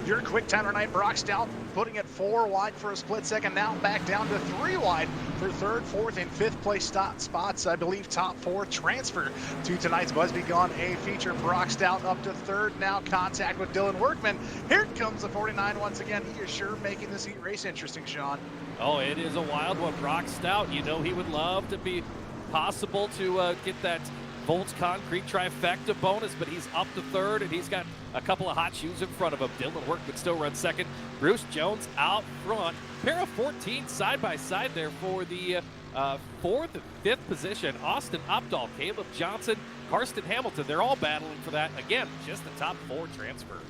Your quick time tonight, Brock Stout putting it 4 wide for a split second, now back down to 3 wide for 3rd, 4th, and 5th place spots. I believe top 4 transfer to tonight's Busby Gone A feature. Brock Stout up to 3rd now, contact with Dylan Workman. Here comes the 49 once again. He is sure making this heat race interesting, Sean. Oh, it is a wild one. Brock Stout, you know he would love to be possible to get that Volts Concrete trifecta bonus, but he's up to 3rd, and he's got a couple of hot shoes in front of him. Dylan Workman still runs 2nd. Bruce Jones out front. Pair of 14 side by side there for the 4th and 5th position. Austin Opdahl, Caleb Johnson, Karsten Hamilton. They're all battling for that. Again, just the top 4 transfer.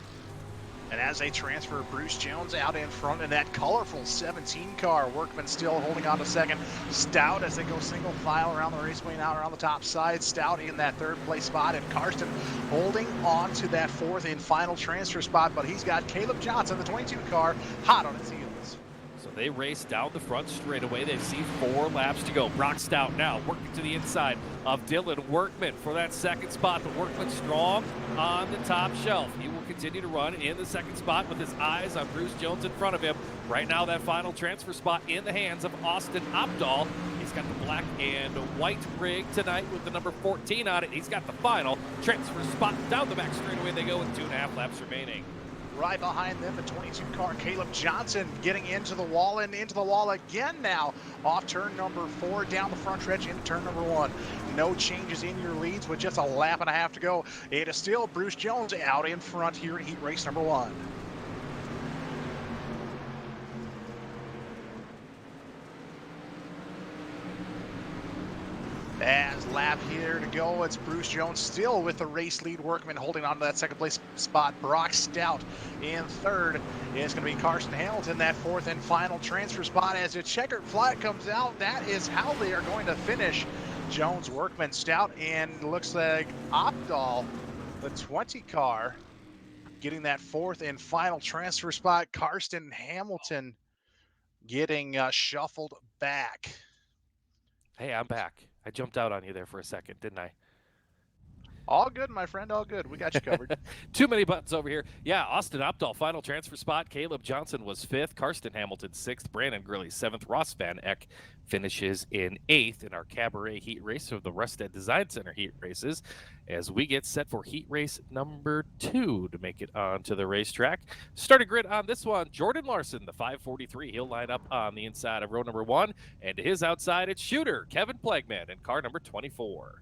And as they transfer, Bruce Jones out in front in that colorful 17 car. Workman still holding on to 2nd. Stout as they go single file around the raceway now around the top side. Stout in that 3rd place spot, and Karsten holding on to that 4th and final transfer spot. But he's got Caleb Johnson, the 22 car, hot on its heels. So they race down the front straightaway. They see 4 laps to go. Brock Stout now working to the inside of Dylan Workman for that 2nd spot. But Workman strong on the top shelf. He will continue to run in the 2nd spot with his eyes on Bruce Jones in front of him. Right now, that final transfer spot in the hands of Austin Opdahl. He's got the black and white rig tonight with the number 14 on it. He's got the final transfer spot down the back straightaway. They go with 2.5 laps remaining. Right behind them, the 22 car, Caleb Johnson getting into the wall and into the wall again now. Off turn number 4, down the front stretch into turn number 1. No changes in your leads with just a lap and a half to go. It is still Bruce Jones out in front here in heat race number 1. As lap here to go, it's Bruce Jones still with the race lead. Workman holding on to that 2nd place spot. Brock Stout in 3rd. It's going to be Karsten Hamilton, that 4th and final transfer spot. As the checkered flag comes out, that is how they are going to finish. Jones, Workman, Stout, and looks like Opdahl, the 20 car, getting that 4th and final transfer spot. Karsten Hamilton getting shuffled back. Hey, I'm back. I jumped out on you there for a second, didn't I? All good, my friend, all good. We got you covered. Too many buttons over here. Yeah, Austin Opdahl, final transfer spot. Caleb Johnson was 5th. Karsten Hamilton 6th. Brandon Gurley 7th. Ross Van Eck finishes in 8th in our Cabaret heat race of the Rustad Design Center heat races as we get set for heat race number 2 to make it onto the racetrack. Starting grid on this one, Jordan Larson, the 543. He'll line up on the inside of row number 1, and to his outside, it's shooter Kevin Plegman in car number 24.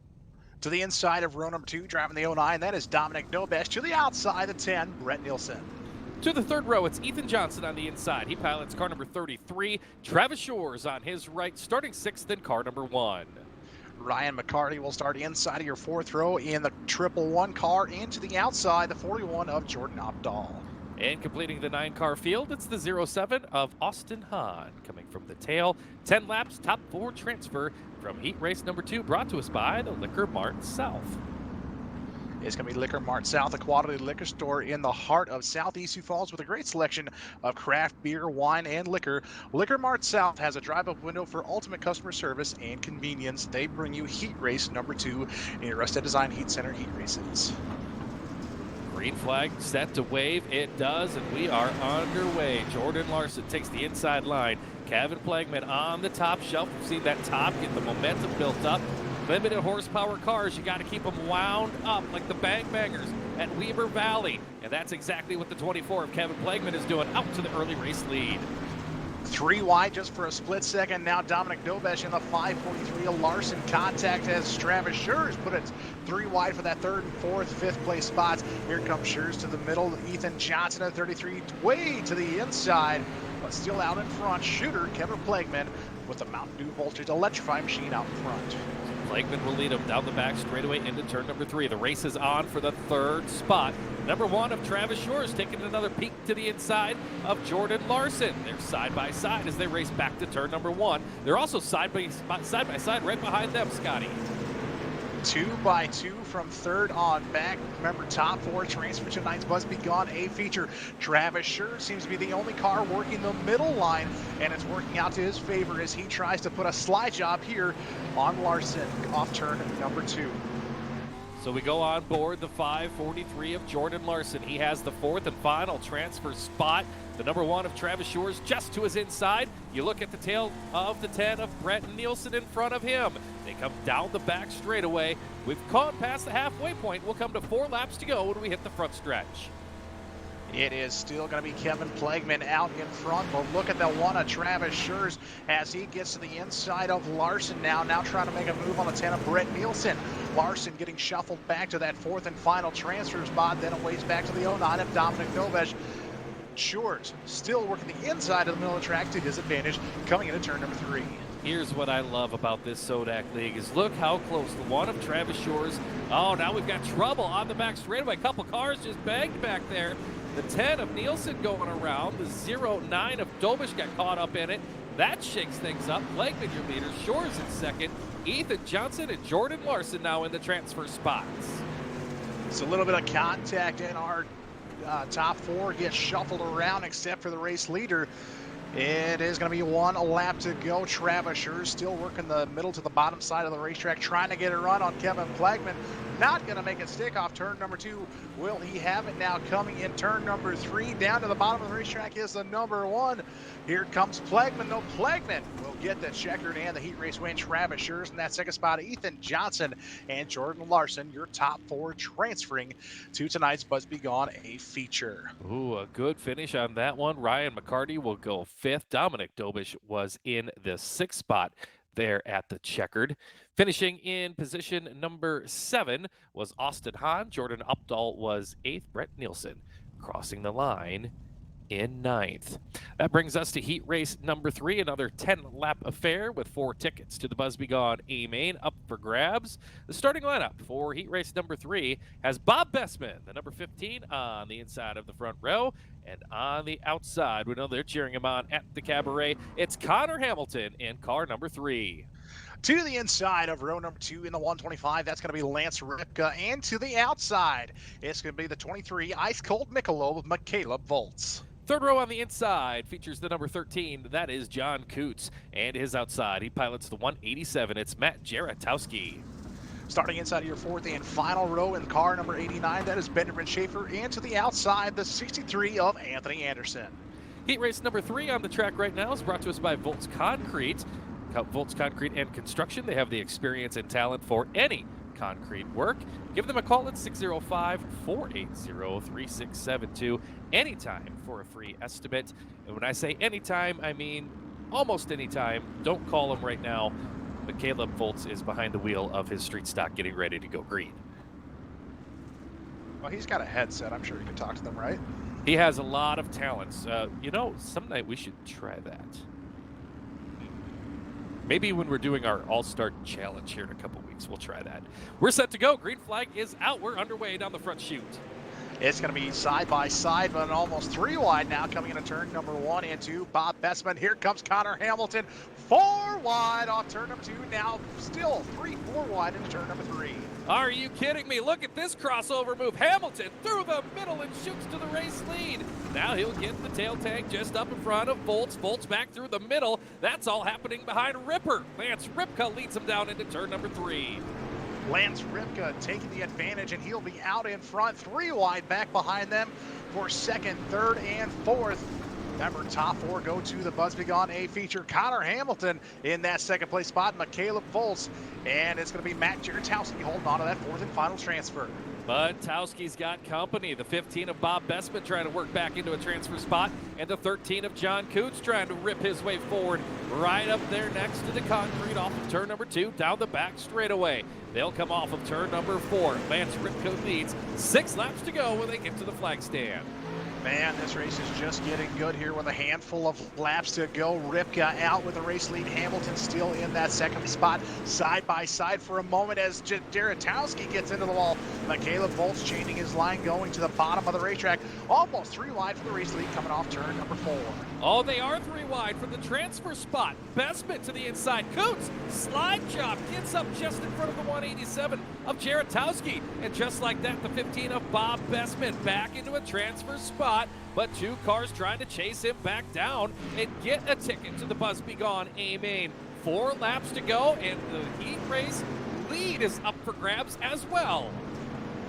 To the inside of row number 2, driving the 09, that is Dominic Nobesh. To the outside, the 10, Brett Nielsen. To the 3rd row, it's Ethan Johnson on the inside. He pilots car number 33. Travis Shores on his right, starting 6th in car number 1. Ryan McCarty will start inside of your 4th row in the 111 car, into the outside, the 41 of Jordan Opdahl. And completing the 9-car field, it's the 07 of Austin Hahn coming from the tail. 10 laps, top 4 transfer from heat race number 2, brought to us by the Liquor Mart South. It's going to be Liquor Mart South, a quality liquor store in the heart of Southeast Sioux Falls with a great selection of craft beer, wine, and liquor. Liquor Mart South has a drive-up window for ultimate customer service and convenience. They bring you heat race number 2 in your Rustad Design Heat Center heat races. Green flag set to wave. It does, and we are underway. Jordan Larson takes the inside line. Kevin Plegman on the top shelf. We've seen that top get the momentum built up. Limited horsepower cars, you got to keep them wound up like the Bang Bangers at Weber Valley. And that's exactly what the 24 of Kevin Plagman is doing, out to the early race lead. 3 wide just for a split second. Now Dominic Dobesh in the 543. Larson contact as Travis Schurz put it 3 wide for that third and fourth, fifth place spots. Here comes Schurz to the middle. Ethan Johnson at 33, way to the inside, but still out in front. Shooter Kevin Plagman with the Mountain Dew Voltage Electrify machine out in front. Plagman will lead him down the back straightaway into turn number 3. The race is on for the third spot. Number 1 of Travis Schurz taking another peek to the inside of Jordan Larson. They're side by side as they race back to turn number 1. They're also side by side right behind them, Scotty. 2 by 2 from third on back. Remember, top 4 transfer to tonight's Busby Gone A feature. Travis Schurz seems to be the only car working the middle line, and it's working out to his favor as he tries to put a slide job here on Larson off turn number 2. So we go on board the 543 of Jordan Larson. He has the fourth and final transfer spot. The number 1 of Travis Schurz just to his inside. You look at the tail of the 10 of Brett Nielsen in front of him. They come down the back straightaway. We've gone past the halfway point. We'll come to 4 laps to go when we hit the front stretch. It is still going to be Kevin Plagman out in front, but look at the 1 of Travis Schurz as he gets to the inside of Larson now trying to make a move on the 10 of Brett Nielsen. Larson getting shuffled back to that fourth and final transfer spot, then it waits back to the 09 of Dominic Dobesh. Schurz still working the inside of the middle of the track to his advantage, coming into turn number 3. Here's what I love about this SODAK League is look how close the 1 of Travis Schurz. Oh, now we've got trouble on the back straightaway. A couple cars just banged back there. The 10 of Nielsen going around. The 09 of Dobish got caught up in it. That shakes things up. Plagman your leader. Schurz in second. Ethan Johnson and Jordan Larson now in the transfer spots. It's a little bit of contact in our top 4 gets shuffled around except for the race leader. It is going to be 1 lap to go. Travis Schurz still working the middle to the bottom side of the racetrack, trying to get a run on Kevin Plagman. Not going to make it stick off turn number 2. Will he have it now coming in turn number 3? Down to the bottom of the racetrack is the number 1. Here comes Plagman. No, Plagman will get the checkered and the heat race win. Travis Schurz in that second spot. Ethan Johnson and Jordan Larson, your top 4 transferring to tonight's Busby Gone A feature. Ooh, a good finish on that one. Ryan McCarty will go 5th. Dominic Dobish was in the 6th spot there at the checkered. Finishing in position number 7 was Austin Hahn. Jordan Updahl was 8th. Brett Nielsen crossing the line in 9th. That brings us to heat race number 3, another 10-lap affair with 4 tickets to the Busby Gone A main up for grabs. The starting lineup for heat race number 3 has Bob Bessman, the number 15, on the inside of the front row, and on the outside, we know they're cheering him on at the cabaret. It's Connor Hamilton in car number 3. To the inside of row number 2 in the 125, that's going to be Lance Ripka. And to the outside, it's going to be the 23 Ice Cold Michelob of Caleb Volts. Third row on the inside features the number 13. That is John Coots. And his outside, he pilots the 187. It's Matt Jaratowski. Starting inside of your 4th and final row in car number 89, that is Benjamin Schaefer. And to the outside, the 63 of Anthony Anderson. Heat race number 3 on the track right now is brought to us by Volts Concrete. Volts Concrete and Construction. They have the experience and talent for any concrete work. Give them a call at 605-480-3672 anytime for a free estimate. And when I say anytime, I mean almost anytime. Don't call them right now. But Caleb Volts is behind the wheel of his street stock getting ready to go green. Well, he's got a headset. I'm sure you can talk to them, right? He has a lot of talents. You know, some night we should try that. Maybe when we're doing our All-Star Challenge here in a couple weeks, we'll try that. We're set to go. Green flag is out. We're underway down the front chute. It's going to be side by side, but almost 3 wide now coming into turn number 1 and 2. Bob Bessman. Here comes Connor Hamilton. 4 wide off turn number 2. Now still 4 wide into turn number 3. Are you kidding me? Look at this crossover move. Hamilton through the middle and shoots to the race lead. Now he'll get the tail tank just up in front of Volts. Volts back through the middle. That's all happening behind Ripper. Lance Ripka leads him down into turn number 3. Lance Ripka taking the advantage, and he'll be out in front. 3 wide back behind them for 2nd, 3rd, and 4th. Remember, top 4 go to the Buzz Be Gone A feature. Connor Hamilton in that second place spot, Caleb Volz, and it's going to be Matt Jaratowski holding on to that 4th and final transfer. But Towski's got company. The 15 of Bob Bestman trying to work back into a transfer spot, and the 13 of John Coots trying to rip his way forward right up there next to the concrete off of turn number 2 down the back straightaway. They'll come off of turn number 4. Lance Ripco leads. 6 laps to go when they get to the flag stand. Man, this race is just getting good here with a handful of laps to go. Ripka out with the race lead. Hamilton still in that second spot, side by side for a moment as Jaratowski gets into the wall. Caleb Volz changing his line, going to the bottom of the racetrack. Almost 3 wide for the race lead coming off turn number 4. Oh, they are 3 wide from the transfer spot. Bestman to the inside. Coots, slide job, gets up just in front of the 187 of Jaratowski. And just like that, the 15 of Bob Bestman back into a transfer spot. But 2 cars trying to chase him back down and get a ticket to the Buzz Be Gone A main. 4 laps to go, and the heat race lead is up for grabs as well.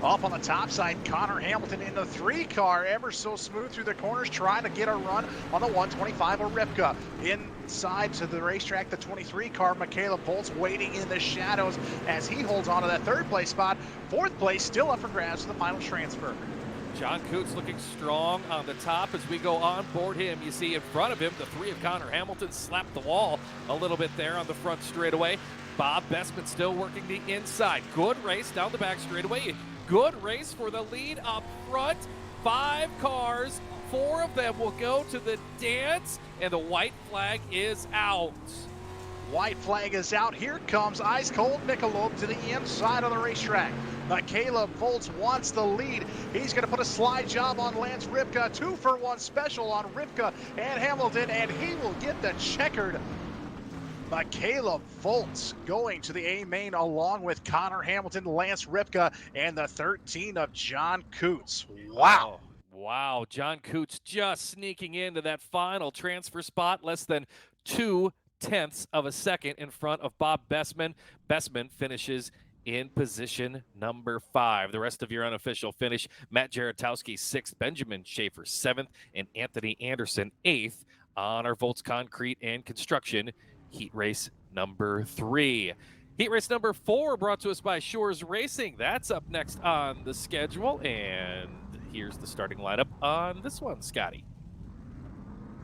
Off on the top side, Connor Hamilton in the 3 car, ever so smooth through the corners, trying to get a run on the 125 of Ripka. Inside to the racetrack, the 23 car, Caleb Volz waiting in the shadows as he holds on to that 3rd place spot. 4th place still up for grabs for the final transfer. John Coots looking strong on the top as we go on board him. You see in front of him, the 3 of Connor Hamilton slapped the wall a little bit there on the front straightaway. Bob Bestman still working the inside. Good race down the back straightaway. Good race for the lead up front. 5 cars, 4 of them will go to the dance, and the white flag is out. White flag is out. Here comes Ice Cold Michelob to the inside of the racetrack. Caleb Volz wants the lead. He's going to put a slide job on Lance Ripka. 2-for-1 special on Ripka and Hamilton, and he will get the checkered. Caleb Volz going to the A main along with Connor Hamilton, Lance Ripka, and the 13 of John Coots. Wow. Wow. John Coots just sneaking into that final transfer spot, less than 2/10 of a second in front of Bob Bestman. Bestman finishes in position number 5. The rest of your unofficial finish, Matt Jaratowski 6th, Benjamin Schaefer 7th, and Anthony Anderson 8th on our Volts Concrete and Construction Heat Race number 3. Heat Race number 4 brought to us by Shores Racing. That's up next on the schedule, and here's the starting lineup on this one, Scotty.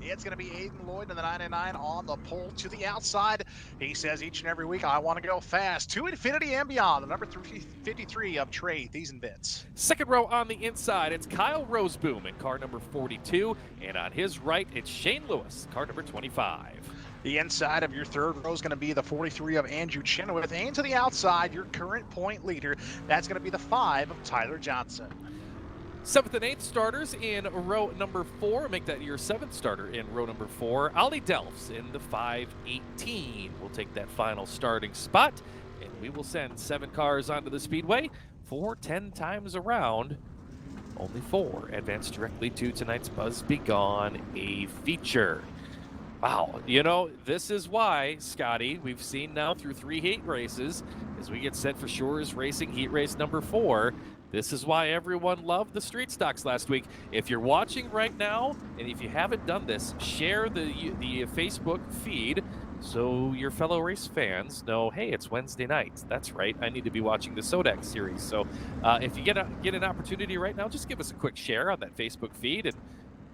It's going to be Aiden Lloyd in the 99 on the pole to the outside. He says each and every week, I want to go fast. To infinity and beyond, the number 53 of Trey Thiesenbitz. Second row on the inside, it's Kyle Roseboom in car number 42. And on his right, it's Shane Lewis, car number 25. The inside of your 3rd row is going to be the 43 of Andrew Chenoweth. And to the outside, your current point leader, that's going to be the 5 of Tyler Johnson. 7th and 8th starters in row number 4. Make that your 7th starter in row number 4. Ollie Delfs in the 518 will take that final starting spot. And we will send 7 cars onto the speedway for 10 times around. Only 4 advance directly to tonight's Buzz Be Gone A feature. Wow, you know, this is why, Scotty, we've seen now through 3 heat races as we get set for Shores Racing Heat Race number 4. This is why everyone loved the street stocks last week. If you're watching right now, and if you haven't done this, share the Facebook feed so your fellow race fans know, hey, it's Wednesday night. That's right, I need to be watching the SODAK series. So if you get an opportunity right now, just give us a quick share on that Facebook feed, and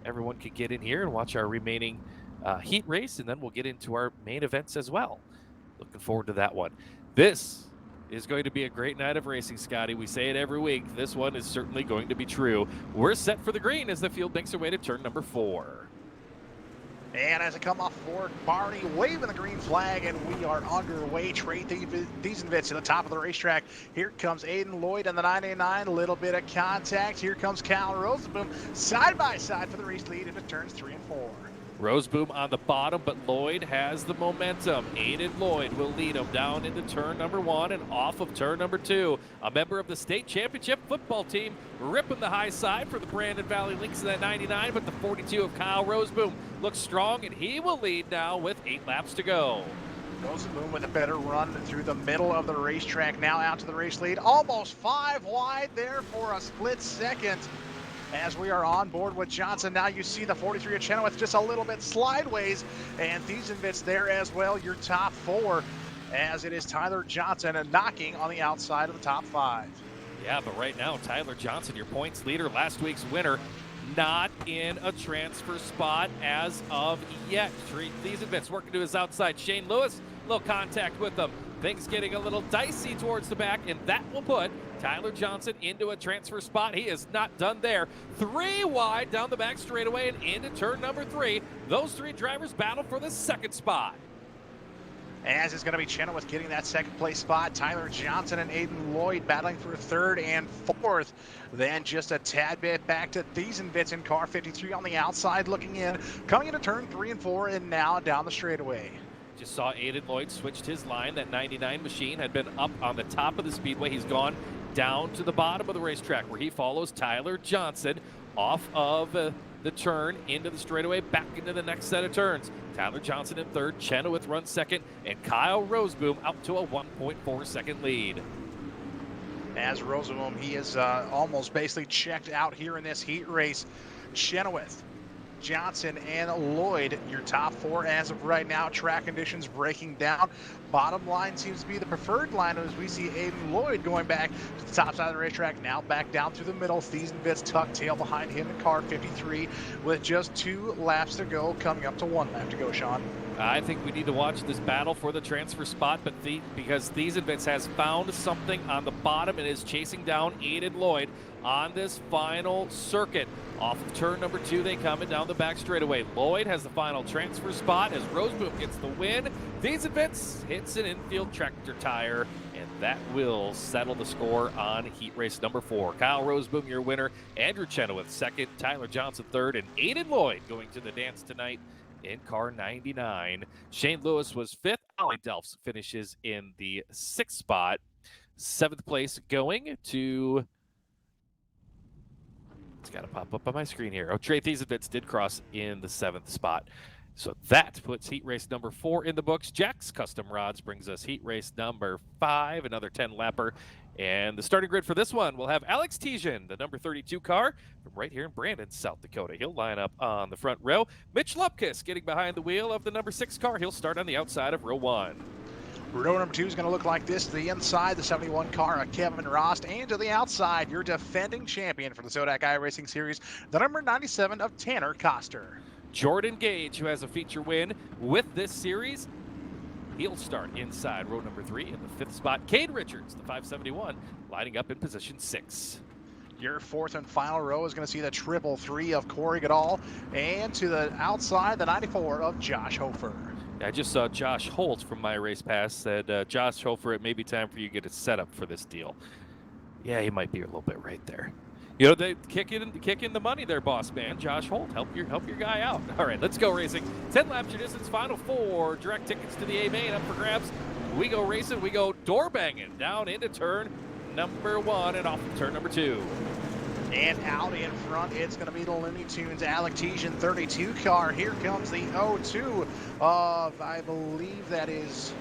everyone can get in here and watch our remaining heat race, and then we'll get into our main events as well. Looking forward to that one. This is going to be a great night of racing, Scotty. We say it every week. This one is certainly going to be true. We're set for the green as the field makes their way to turn number 4. And as it come off forward, Barney waving the green flag, and we are underway. Trey Thiesenbitz to the top of the racetrack. Here comes Aiden Lloyd in the 99. A little bit of contact. Here comes Cal Roseboom side by side for the race lead into turns 3 and 4. Roseboom on the bottom, but Lloyd has the momentum. Aiden Lloyd will lead him down into turn number 1 and off of turn number 2. A member of the state championship football team ripping the high side for the Brandon Valley Lynx in that 99, but the 42 of Kyle Roseboom looks strong, and he will lead now with 8 laps to go. Roseboom with a better run through the middle of the racetrack, now out to the race lead. Almost 5 wide there for a split second. as we are on board with Johnson. Now you see the 43 of Chenoweth just a little bit slideways, and Thiesenvitz there as well, your top 4, as it is Tyler Johnson knocking on the outside of the top 5. Yeah, but right now, Tyler Johnson, your points leader, last week's winner, not in a transfer spot as of yet. Thiesenvitz working to his outside. Shane Lewis, little contact with them. Things getting a little dicey towards the back, and that will put Tyler Johnson into a transfer spot. He is not done there. 3 wide down the back straightaway and into turn number 3. Those 3 drivers battle for the second spot. As it's going to be Chenoweth getting that second place spot. Tyler Johnson and Aiden Lloyd battling for 3rd and 4th. Then just a tad bit back to Thiesenvitz in car 53 on the outside looking in. Coming into turn 3 and 4 and now down the straightaway. Just saw Aiden Lloyd switched his line. That 99 machine had been up on the top of the speedway. He's gone down to the bottom of the racetrack where he follows Tyler Johnson off of the turn into the straightaway, back into the next set of turns. Tyler Johnson in 3rd, Chenoweth runs 2nd, and Kyle Roseboom out to a 1.4 second lead. As Roseboom, he is almost basically checked out here in this heat race. Chenoweth, Johnson, and Lloyd, your top 4 as of right now. Track conditions breaking down. Bottom line seems to be the preferred line as we see Aiden Lloyd going back to the top side of the racetrack, now back down through the middle. Thiesenvitz tucked tail behind him in car 53 with just 2 laps to go, coming up to 1 lap to go, Sean. I think we need to watch this battle for the transfer spot, but because Thiesenvitz has found something on the bottom and is chasing down Aiden Lloyd on this final circuit. Off of turn number 2, they come and down the back straightaway. Lloyd has the final transfer spot as Roseboom gets the win. Thiesenvitz hits an infield tractor tire, and that will settle the score on heat race number 4. Kyle Roseboom, your winner. Andrew Chenoweth, 2nd. Tyler Johnson, 3rd. And Aiden Lloyd going to the dance tonight in car 99. Shane Lewis was 5th. Ollie Delphs finishes in the 6th spot. 7th place going to... It's got to pop up on my screen here. Oh, Trey Thiesenvitz did cross in the 7th spot. So that puts heat race number 4 in the books. Jack's Custom Rods brings us heat race number 5, another 10-lapper. And the starting grid for this one will have Alex Tijan, the number 32 car from right here in Brandon, South Dakota. He'll line up on the front row. Mitch Lupkus getting behind the wheel of the number 6 car. He'll start on the outside of row 1. Row number 2 is going to look like this. To the inside, the 71 car, Kevin Rost, and to the outside, your defending champion for the SODAK iRacing Series, the number 97 of Tanner Koster. Jordan Gage, who has a feature win with this series, he'll start inside row number 3 in the 5th spot. Cade Richards, the 571, lining up in position 6. Your 4th and final row is going to see the 333 of Corey Goodall, and to the outside, the 94 of Josh Hofer. I just saw Josh Holt from My Race Pass said, Josh Hofer, it may be time for you to get a setup for this deal. Yeah, he might be a little bit right there. You know, they kick in the money there, boss man. Josh Holt, help your guy out. All right, let's go racing. 10 laps your distance, final 4. Direct tickets to the A main up for grabs. We go racing, we go door banging down into turn number 1 and off of turn number 2. And out in front, it's going to be the Looney Tunes Alactesian 32 car. Here comes the 02 of, I believe that is...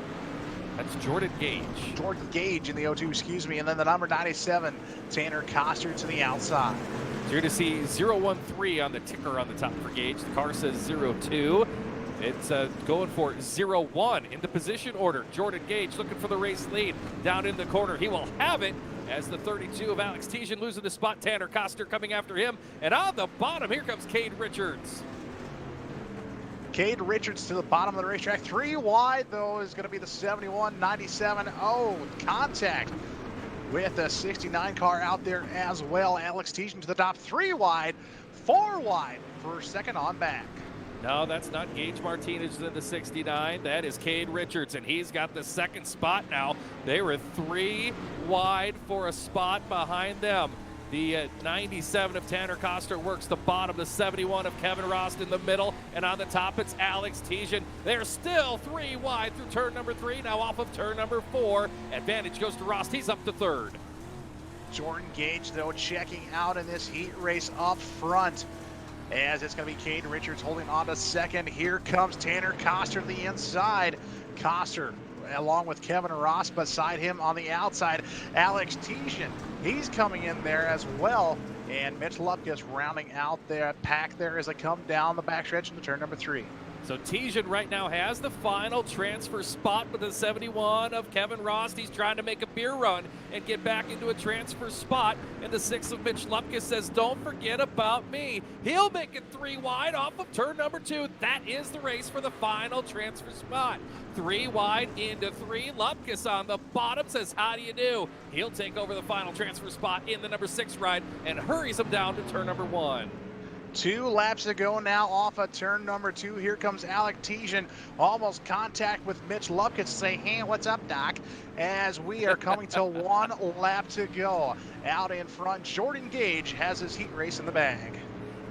That's Jordan Gage. Jordan Gage in the 02, excuse me. And then the number 97, Tanner Koster to the outside. So you're going to see 013 on the ticker on the top for Gage. The car says 02. It's going for 01 in the position order. Jordan Gage looking for the race lead down in the corner. He will have it as the 32 of Alex Tijan losing the spot. Tanner Koster coming after him. And on the bottom, here comes Cade Richards. Cade Richards to the bottom of the racetrack. 3 wide, though, is going to be the 71-97. Oh, contact with the 69 car out there as well. Alex Tijan to the top. 3 wide, 4 wide for second on back. No, that's not Gage Martinez in the 69. That is Cade Richards, and he's got the second spot now. They were 3 wide for a spot behind them. The 97 of Tanner Koster works the bottom. The 71 of Kevin Rost in the middle. And on the top, it's Alex Tijan. They're still 3 wide through turn number 3. Now off of turn number 4. Advantage goes to Rost. He's up to 3rd. Jordan Gage, though, checking out in this heat race up front, as it's going to be Cade Richards holding on to 2nd. Here comes Tanner Koster to the inside. Koster along with Kevin Ross beside him on the outside. Alex Tijan He's coming in there as well. And Mitch Lupkus rounding out their pack there as they come down the backstretch into turn number 3. So Tijan right now has the final transfer spot with the 71 of Kevin Rost. He's trying to make a beer run and get back into a transfer spot. And the 6 of Mitch Lupkus says, don't forget about me. He'll make it 3 wide off of turn number 2. That is the race for the final transfer spot. 3 wide into 3. Lupkus on the bottom says, how do you do? He'll take over the final transfer spot in the number 6 ride and hurries him down to turn number 1. 2 laps to go now off of turn number 2. Here comes Alec Tijan, almost contact with Mitch Lupkus to say, hey, what's up, Doc? As we are coming to 1 lap to go. Out in front, Jordan Gage has his heat race in the bag.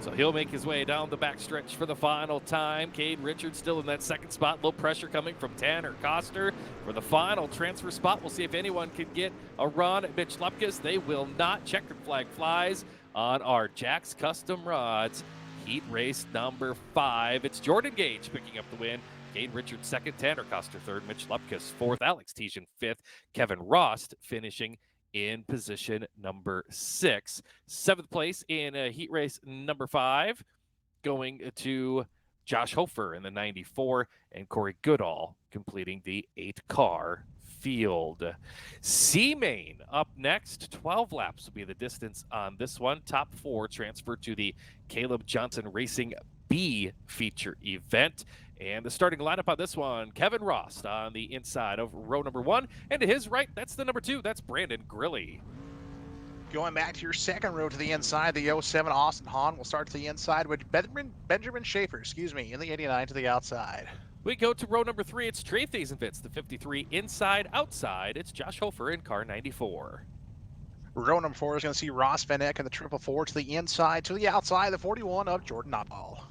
So he'll make his way down the backstretch for the final time. Cade Richards still in that 2nd spot. Low pressure coming from Tanner Koster for the final transfer spot. We'll see if anyone can get a run at Mitch Lupkus. They will not. Checkered flag flies on our Jack's Custom Rods heat race number 5. It's Jordan Gage picking up the win. Cade Richards 2nd, Tanner Koster 3rd, Mitch Lupkus 4th, Alex Tijan 5th, Kevin Rost finishing in position number 6. 7th place in heat race number 5 going to Josh Hofer in the 94 and Corey Goodall completing the 8-car field. C-Main up next. 12 laps will be the distance on this one. Top 4 transfer to the Caleb Johnson Racing B feature event. And the starting lineup on this one, Kevin Rost on the inside of row number 1. And to his right, that's the number 2. That's Brandon Grilly. Going back to your 2nd row to the inside, the 07 Austin Hahn will start to the inside with Benjamin Schaefer, in the 89 to the outside. We go to row number 3. It's Trey Thiesenfitz, the 53 inside, outside. It's Josh Hofer in car 94. Row number 4 is going to see Ross Van Eck in the 444 to the inside, to the outside, the 41 of Jordan Oppal.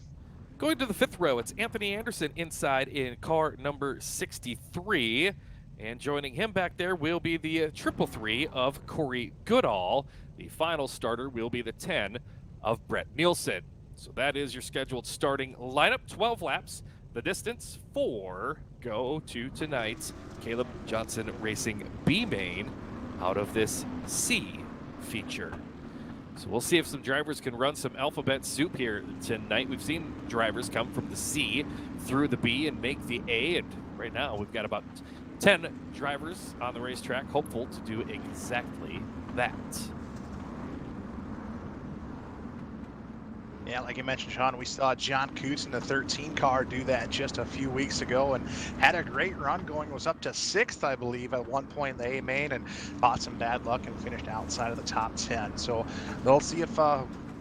Going to the 5th row, it's Anthony Anderson inside in car number 63. And joining him back there will be the 333 of Corey Goodall. The final starter will be the 10 of Brett Nielsen. So that is your scheduled starting lineup. 12 laps. The distance 4 go to tonight's Caleb Johnson Racing B main out of this C feature. So we'll see if some drivers can run some alphabet soup here tonight. We've seen drivers come from the C through the B and make the A, and right now we've got about 10 drivers on the racetrack hopeful to do exactly that. Yeah, like you mentioned, Sean, we saw John Coots in the 13 car do that just a few weeks ago and had a great run going. Was up to 6th, I believe, at one point in the A main and fought some bad luck and finished outside of the top 10. So they'll see if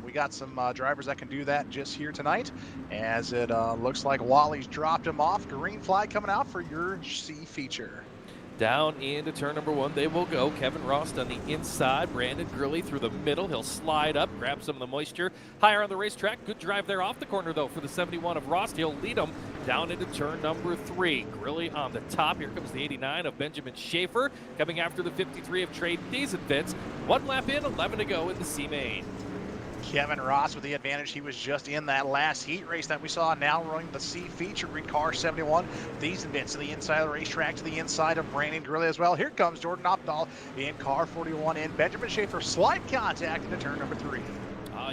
we got some drivers that can do that just here tonight, as it looks like Wally's dropped him off. Green flag coming out for your C feature. Down into turn number 1, they will go. Kevin Rost on the inside. Brandon Grilly through the middle. He'll slide up, grab some of the moisture. Higher on the racetrack. Good drive there off the corner, though, for the 71 of Rost. He'll lead them down into turn number 3. Grilly on the top. Here comes the 89 of Benjamin Schaefer. Coming after the 53 of Trey Thiesenfitz. 1 lap in, 11 to go in the C main. Kevin Ross with the advantage. He was just in that last heat race that we saw. Now running the C feature in car 71. These events to the inside of the racetrack, to the inside of Brandon Grilly as well. Here comes Jordan Opdahl in car 41 in Benjamin Schaefer. Slight contact into turn number 3.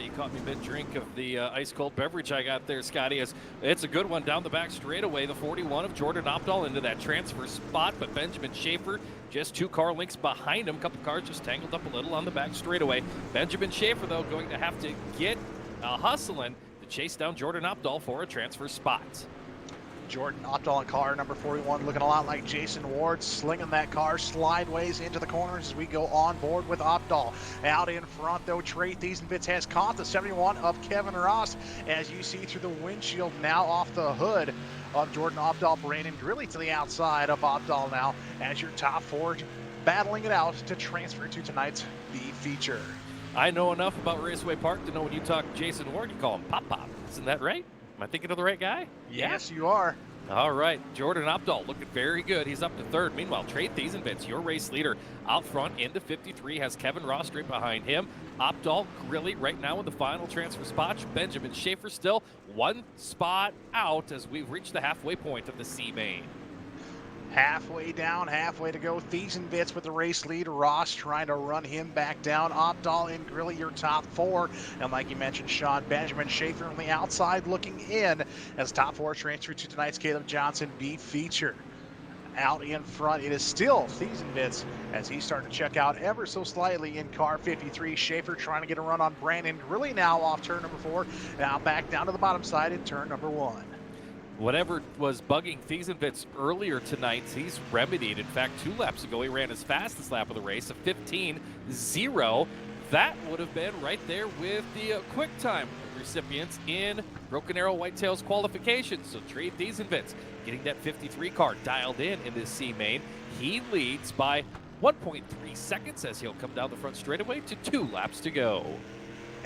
You caught me mid-drink of the ice-cold beverage I got there, Scotty. It's a good one down the back straightaway. The 41 of Jordan Opdahl into that transfer spot, but Benjamin Schaefer just 2 car lengths behind him. A couple cars just tangled up a little on the back straightaway. Benjamin Schaefer, though, going to have to get hustling to chase down Jordan Opdahl for a transfer spot. Jordan Opdahl in car number 41, looking a lot like Jason Ward, slinging that car slideways into the corners as we go on board with Opdahl. Out in front, though, Trey Thiesenfitz has caught the 71 of Kevin Ross, as you see through the windshield now off the hood of Jordan Opdahl. Brandon Grilly to the outside of Opdahl now as your top 4 battling it out to transfer to tonight's B feature. I know enough about Raceway Park to know when you talk Jason Ward, you call him Pop Pop. Isn't that right? Am I thinking of the right guy? Yes, you are. All right, Jordan Opdahl looking very good. He's up to 3rd. Meanwhile, Trey Thiesenfitz, your race leader, out front into 53, has Kevin Ross right behind him. Opdahl, Grilly right now in the final transfer spot. Benjamin Schaefer still 1 spot out as we've reached the halfway point of the C main. Halfway down, halfway to go. Thiesenbits with the race lead. Ross trying to run him back down. Opdahl and Grilly, your top four. And like you mentioned, Sean Benjamin Schaefer on the outside looking in as top four transfer to tonight's Caleb Johnson B feature. Out in front, it is still Thiesenbits as he's starting to check out ever so slightly in car 53. Schaefer trying to get a run on Brandon Grilly now off turn number 4. Now back down to the bottom side in turn number 1. Whatever was bugging Thiesenbits earlier tonight, he's remedied. In fact, 2 laps ago, he ran his fastest lap of the race, a 15.0. That would have been right there with the quick time recipients in Broken Arrow Whitetails qualifications. So Trey Thiesenbits getting that 53 car dialed in this C main. He leads by 1.3 seconds as he'll come down the front straightaway to 2 laps to go.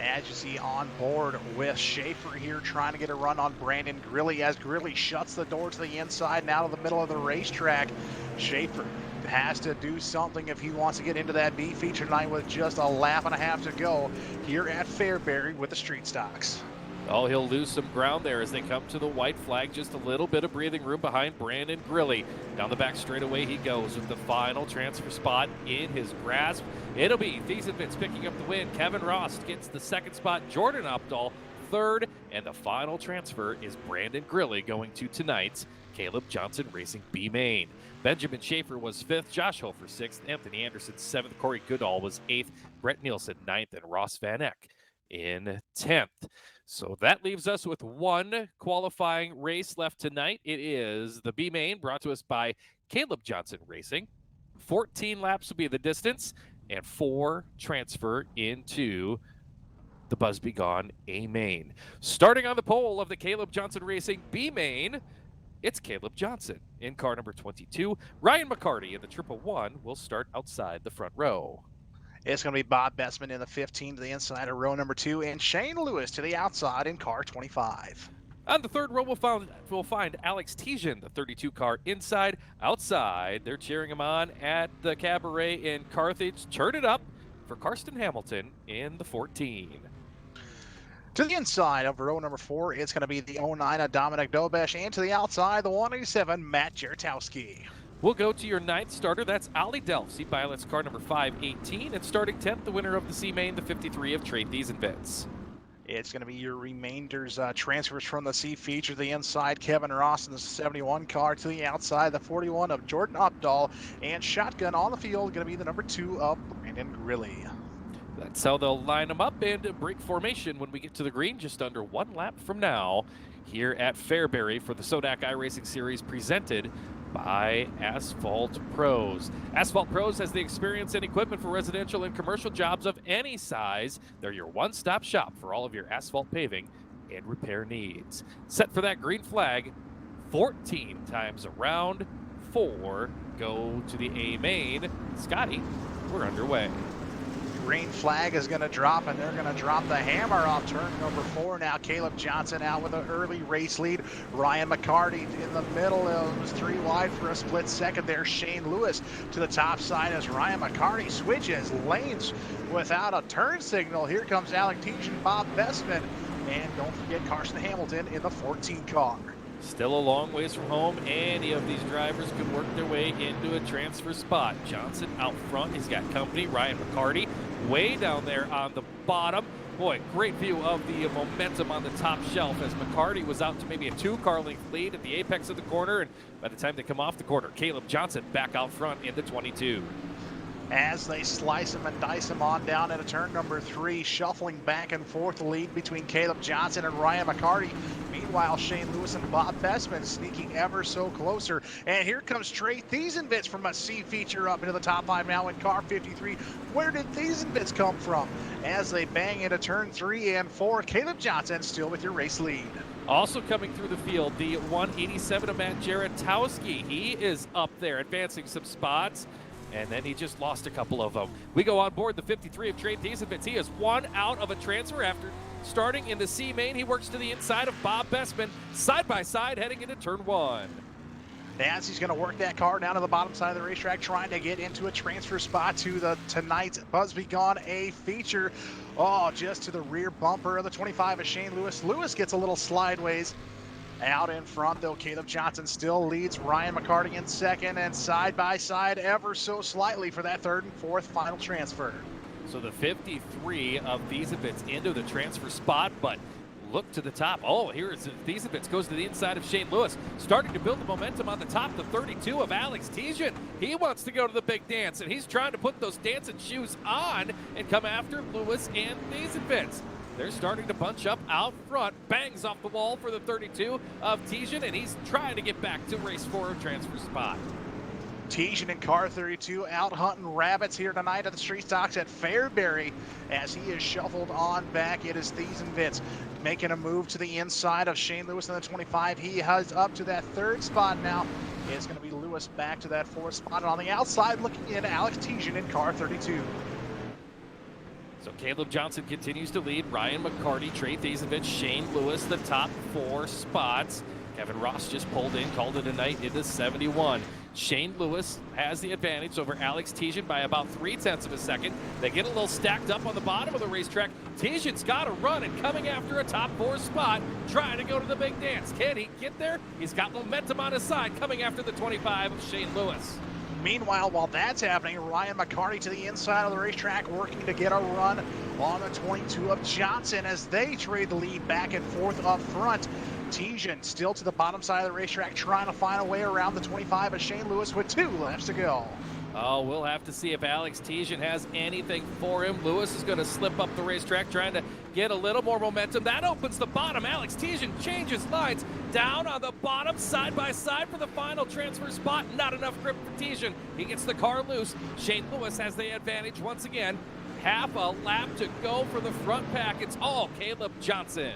As you see on board with Schaefer here trying to get a run on Brandon Grilly as Grilly shuts the door to the inside and out of the middle of the racetrack. Schaefer has to do something if he wants to get into that B feature tonight with just a lap and a half to go here at Fairbury with the street stocks. Oh, he'll lose some ground there as they come to the white flag. Just a little bit of breathing room behind Brandon Grilly. Down the back straightaway he goes with the final transfer spot in his grasp. It'll be Thiesenbits picking up the win. Kevin Ross gets the second spot. Jordan Opdahl third. And the final transfer is Brandon Grilly going to tonight's Caleb Johnson Racing B main. Benjamin Schaefer was 5th. Josh Hofer 6th. Anthony Anderson 7th. Corey Goodall was 8th. Brett Nielsen 9th. And Ross Van Eck in 10th. So that leaves us with 1 qualifying race left tonight. It is the B main brought to us by Caleb Johnson Racing. 14 laps will be the distance and 4 transfer into the Busby Gone A main. Starting on the pole of the Caleb Johnson Racing B main, it's Caleb Johnson in car number 22. Ryan McCarty in the 111 will start outside the front row. It's going to be Bob Bessman in the 15 to the inside of row number 2 and Shane Lewis to the outside in car 25. On the third row, we'll find Alex Tijan, the 32 car inside. Outside, they're cheering him on at the Cabaret in Carthage. Turn it up for Karsten Hamilton in the 14. To the inside of row number 4, it's going to be the 09 of Dominic Dobesh, and to the outside, the 187 Matt Jertowski. We'll go to your 9th starter. That's Ali Delphs. He pilots car number 518. And starting 10th, the winner of the C main, the 53 of Trey Thiesenbits. It's going to be your remainders transfers from the C feature. The inside, Kevin Ross in the 71 car. To the outside, the 41 of Jordan Opdahl. And shotgun on the field, going to be the number 2 of Brandon Grilly. That's how they'll line them up and break formation when we get to the green just under 1 lap from now here at Fairbury for the SODAK iRacing Series presented by Asphalt Pros. Asphalt Pros has the experience and equipment for residential and commercial jobs of any size. They're your one-stop shop for all of your asphalt paving and repair needs. Set for that green flag 14 times around. 4 go to the A main. Scotty, we're underway. Green flag is going to drop, and they're going to drop the hammer off turn number 4. Now Caleb Johnson out with an early race lead. Ryan McCarty in the middle. It was 3 wide for a split second there. Shane Lewis to the top side as Ryan McCarty switches lanes without a turn signal. Here comes Alec Teach and Bob Bessman. And don't forget Karsten Hamilton in the 14 car. Still a long ways from home. Any of these drivers could work their way into a transfer spot. Johnson out front. He's got company. Ryan McCarty way down there on the bottom. Boy, great view of the momentum on the top shelf as McCarty was out to maybe a 2-car length lead at the apex of the corner. And by the time they come off the corner, Caleb Johnson back out front in the 22. As they slice him and dice him on down into turn number 3, shuffling back and forth the lead between Caleb Johnson and Ryan McCarty. Meanwhile, Shane Lewis and Bob Bessman sneaking ever so closer. And here comes Trey Thiesenbits from a C feature up into the top 5 now in car 53. Where did Thiesenbits come from? As they bang into turn 3 and 4, Caleb Johnson still with your race lead. Also coming through the field, the 187 of Matt Jertowski. He is up there advancing some spots. And then he just lost a couple of them. We go on board the 53 of Trey Thiesenbits. He is 1 out of a transfer after starting in the C main. He works to the inside of Bob Bessman, side by side, heading into turn 1. As he's going to work that car down to the bottom side of the racetrack, trying to get into a transfer spot to the tonight's Busby Gone A feature. Oh, just to the rear bumper of the 25 of Shane Lewis. Lewis gets a little slideways Out in front, though, Caleb Johnson still leads Ryan McCarty in second, and side by side ever so slightly for that third and fourth final transfer. So the 53 of Thiesewitz into the transfer spot, but look to the top. Oh, here is Thiesewitz goes to the inside of Shane Lewis, starting to build the momentum on the top. The 32 of Alex Tijan. He wants to go to the big dance, and he's trying to put those dancing shoes on and come after Lewis and Thiesewitz. They're starting to bunch up out front. Bangs off the wall for the 32 of Tijan, and he's trying to get back to race 4 transfer spot. Tijan in car 32 out hunting rabbits here tonight at the street stocks at Fairbury. As he is shuffled on back, it is Thiesewitz making a move to the inside of Shane Lewis in the 25. He has up to that third spot now. It's going to be Lewis back to that fourth spot. And on the outside looking in, Alex Tijan in car 32. So Caleb Johnson continues to lead. Ryan McCarty, Trey Thiesewitz, Shane Lewis, the top 4 spots. Kevin Ross just pulled in, called it a night into 71. Shane Lewis has the advantage over Alex Tijan by about 0.3 of a second. They get a little stacked up on the bottom of the racetrack. Tijan's got to run and coming after a top 4 spot, trying to go to the big dance. Can he get there? He's got momentum on his side, coming after the 25 of Shane Lewis. Meanwhile, while that's happening, Ryan McCarty to the inside of the racetrack, working to get a run on the 22 of Johnson as they trade the lead back and forth up front. Tijan still to the bottom side of the racetrack, trying to find a way around the 25 of Shane Lewis with 2 laps to go. Oh, we'll have to see if Alex Tijan has anything for him. Lewis is going to slip up the racetrack, trying to get a little more momentum. That opens the bottom. Alex Tijan changes lines down on the bottom, side by side for the final transfer spot. Not enough grip for Tijan. He gets the car loose. Shane Lewis has the advantage once again. Half a lap to go for the front pack. It's all Caleb Johnson.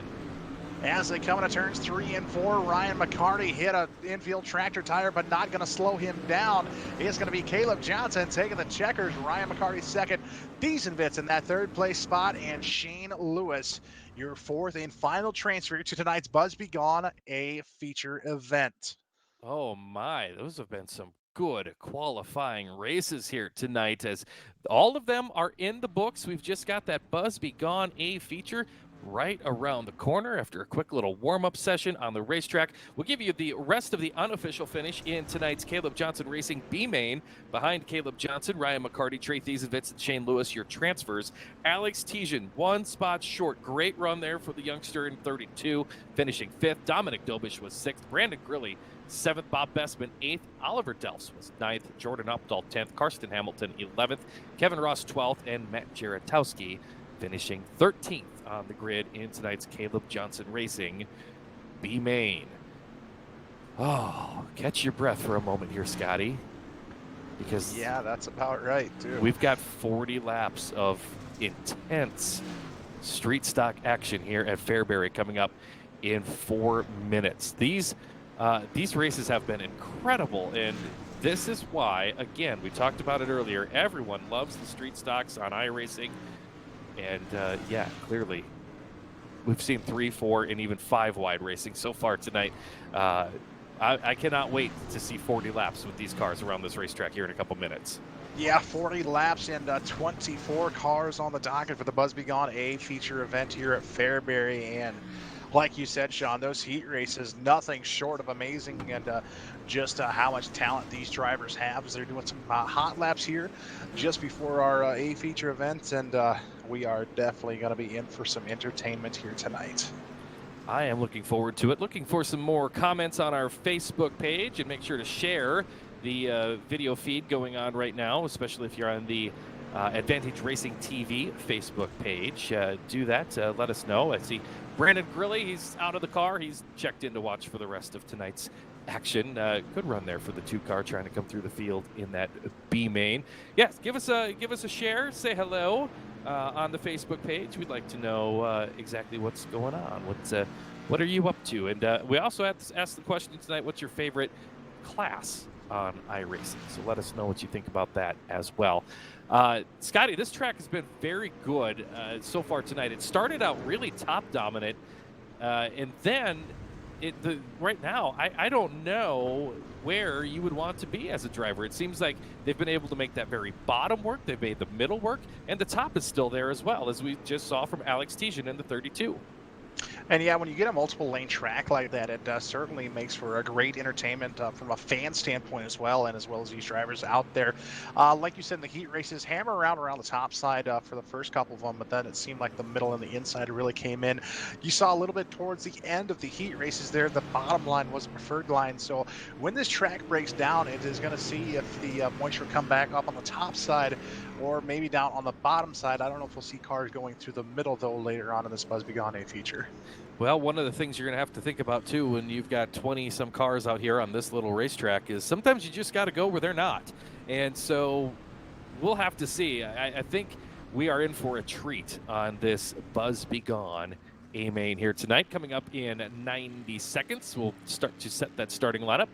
As they come into turns 3 and 4, Ryan McCarty hit an infield tractor tire, but not going to slow him down. It's going to be Caleb Johnson taking the checkers. Ryan McCarty second, Thiesewitz in that third place spot, and Shane Lewis, your fourth and final transfer to tonight's Buzz Be Gone, a feature event. Oh my, those have been some good qualifying races here tonight, as all of them are in the books. We've just got that Buzz Be Gone A feature right around the corner after a quick little warm-up session on the racetrack. We'll give you the rest of the unofficial finish in tonight's Caleb Johnson Racing B main. Behind Caleb Johnson, Ryan McCarty, Trey Thiesewitz, and Shane Lewis, your transfers. Alex Tijan, 1 spot short. Great run there for the youngster in 32, finishing 5th. Dominic Dobish was 6th. Brandon Grilly, 7th. Bob Bestman, 8th. Oliver Delfs was 9th. Jordan Updahl, 10th. Karsten Hamilton, 11th. Kevin Ross, 12th. And Matt Jaratowski finishing 13th on the grid in tonight's Caleb Johnson Racing B main. Oh, catch your breath for a moment here, Scotty, because yeah, that's about right too. We've got 40 laps of intense street stock action here at Fairbury coming up in 4 minutes. These races have been incredible, and this is why, again, we talked about it earlier, everyone loves the street stocks on iRacing. And yeah, clearly, we've seen 3, 4, and even 5 wide racing so far tonight. I cannot wait to see 40 laps with these cars around this racetrack here in a couple minutes. Yeah, 40 laps and 24 cars on the docket for the Buzz Be Gone A feature event here at Fairbury. And like you said, Sean, those heat races, nothing short of amazing, and just how much talent these drivers have as they're doing some hot laps here just before our A feature event, and we are definitely going to be in for some entertainment here tonight. I am looking forward to it. Looking for some more comments on our Facebook page, and make sure to share the video feed going on right now, especially if you're on the Advantage Racing TV Facebook page. Do that. Let us know. I see Brandon Grilly, he's out of the car. He's checked in to watch for the rest of tonight's action. Good run there for the 2-car trying to come through the field in that B main. Yes, give us a share. Say hello on the Facebook page. We'd like to know exactly what's going on. What are you up to? And we also have to ask the question tonight, what's your favorite class on iRacing? So let us know what you think about that as well. Scotty, this track has been very good so far tonight. It started out really top dominant, and then right now, I don't know where you would want to be as a driver. It seems like they've been able to make that very bottom work. They've made the middle work, and the top is still there as well, as we just saw from Alex Tijan in the 32. And yeah, when you get a multiple lane track like that, it certainly makes for a great entertainment from a fan standpoint as well, and as well as these drivers out there. Like you said, in the heat races, hammer around the top side for the first couple of them, but then it seemed like the middle and the inside really came in. You saw a little bit towards the end of the heat races there, the bottom line was the preferred line. So when this track breaks down, it is going to see if the points will come back up on the top side or maybe down on the bottom side. I don't know if we'll see cars going through the middle, though, later on in this Buzz Begone feature. Well, one of the things you're going to have to think about, too, when you've got 20-some cars out here on this little racetrack is sometimes you just got to go where they're not. And so we'll have to see. I think we are in for a treat on this Buzz Begone A-Main here tonight. Coming up in 90 seconds, we'll start to set that starting lineup.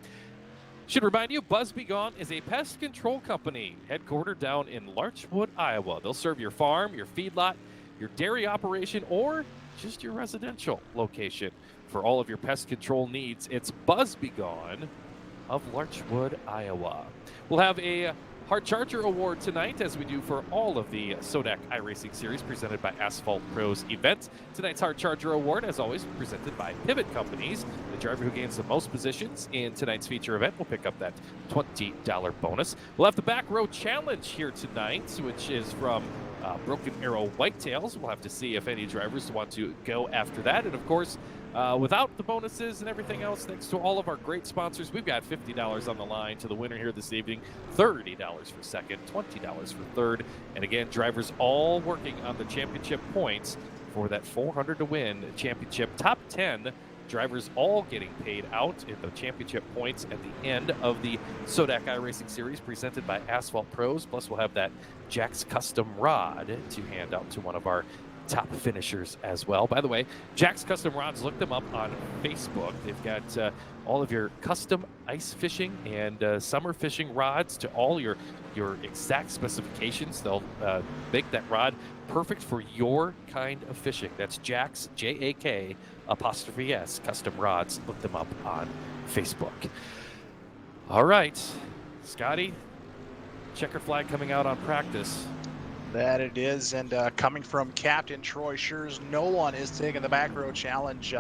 Should remind you, Buzz Begone is a pest control company headquartered down in Larchwood, Iowa. They'll serve your farm, your feedlot, your dairy operation, or just your residential location for all of your pest control needs. It's Buzz Begone of Larchwood, Iowa. We'll have a Hard Charger Award tonight, as we do for all of the SODAK iRacing Series presented by Asphalt Pros Event. Tonight's Hard Charger Award, as always, presented by Pivot Companies. The driver who gains the most positions in tonight's feature event will pick up that $20 bonus. We'll have the Back Row Challenge here tonight, which is from Broken Arrow Whitetails. We'll have to see if any drivers want to go after that. And of course, without the bonuses and everything else, thanks to all of our great sponsors, we've got $50 on the line to the winner here this evening, $30 for second, $20 for third. And again, drivers all working on the championship points for that 400 to win championship. Top 10 drivers all getting paid out in the championship points at the end of the SODAK iRacing Series presented by Asphalt Pros. Plus, we'll have that Jack's Custom Rod to hand out to one of our top finishers as well. By the way, Jack's Custom Rods, look them up on Facebook. They've got all of your custom ice fishing and summer fishing rods to all your exact specifications. They'll make that rod perfect for your kind of fishing. That's Jack's, J-A-K, apostrophe S, Custom Rods. Look them up on Facebook. All right, Scotty, checker flag coming out on practice. That it is, and coming from Captain Troy Schurz, no one is taking the Back Row Challenge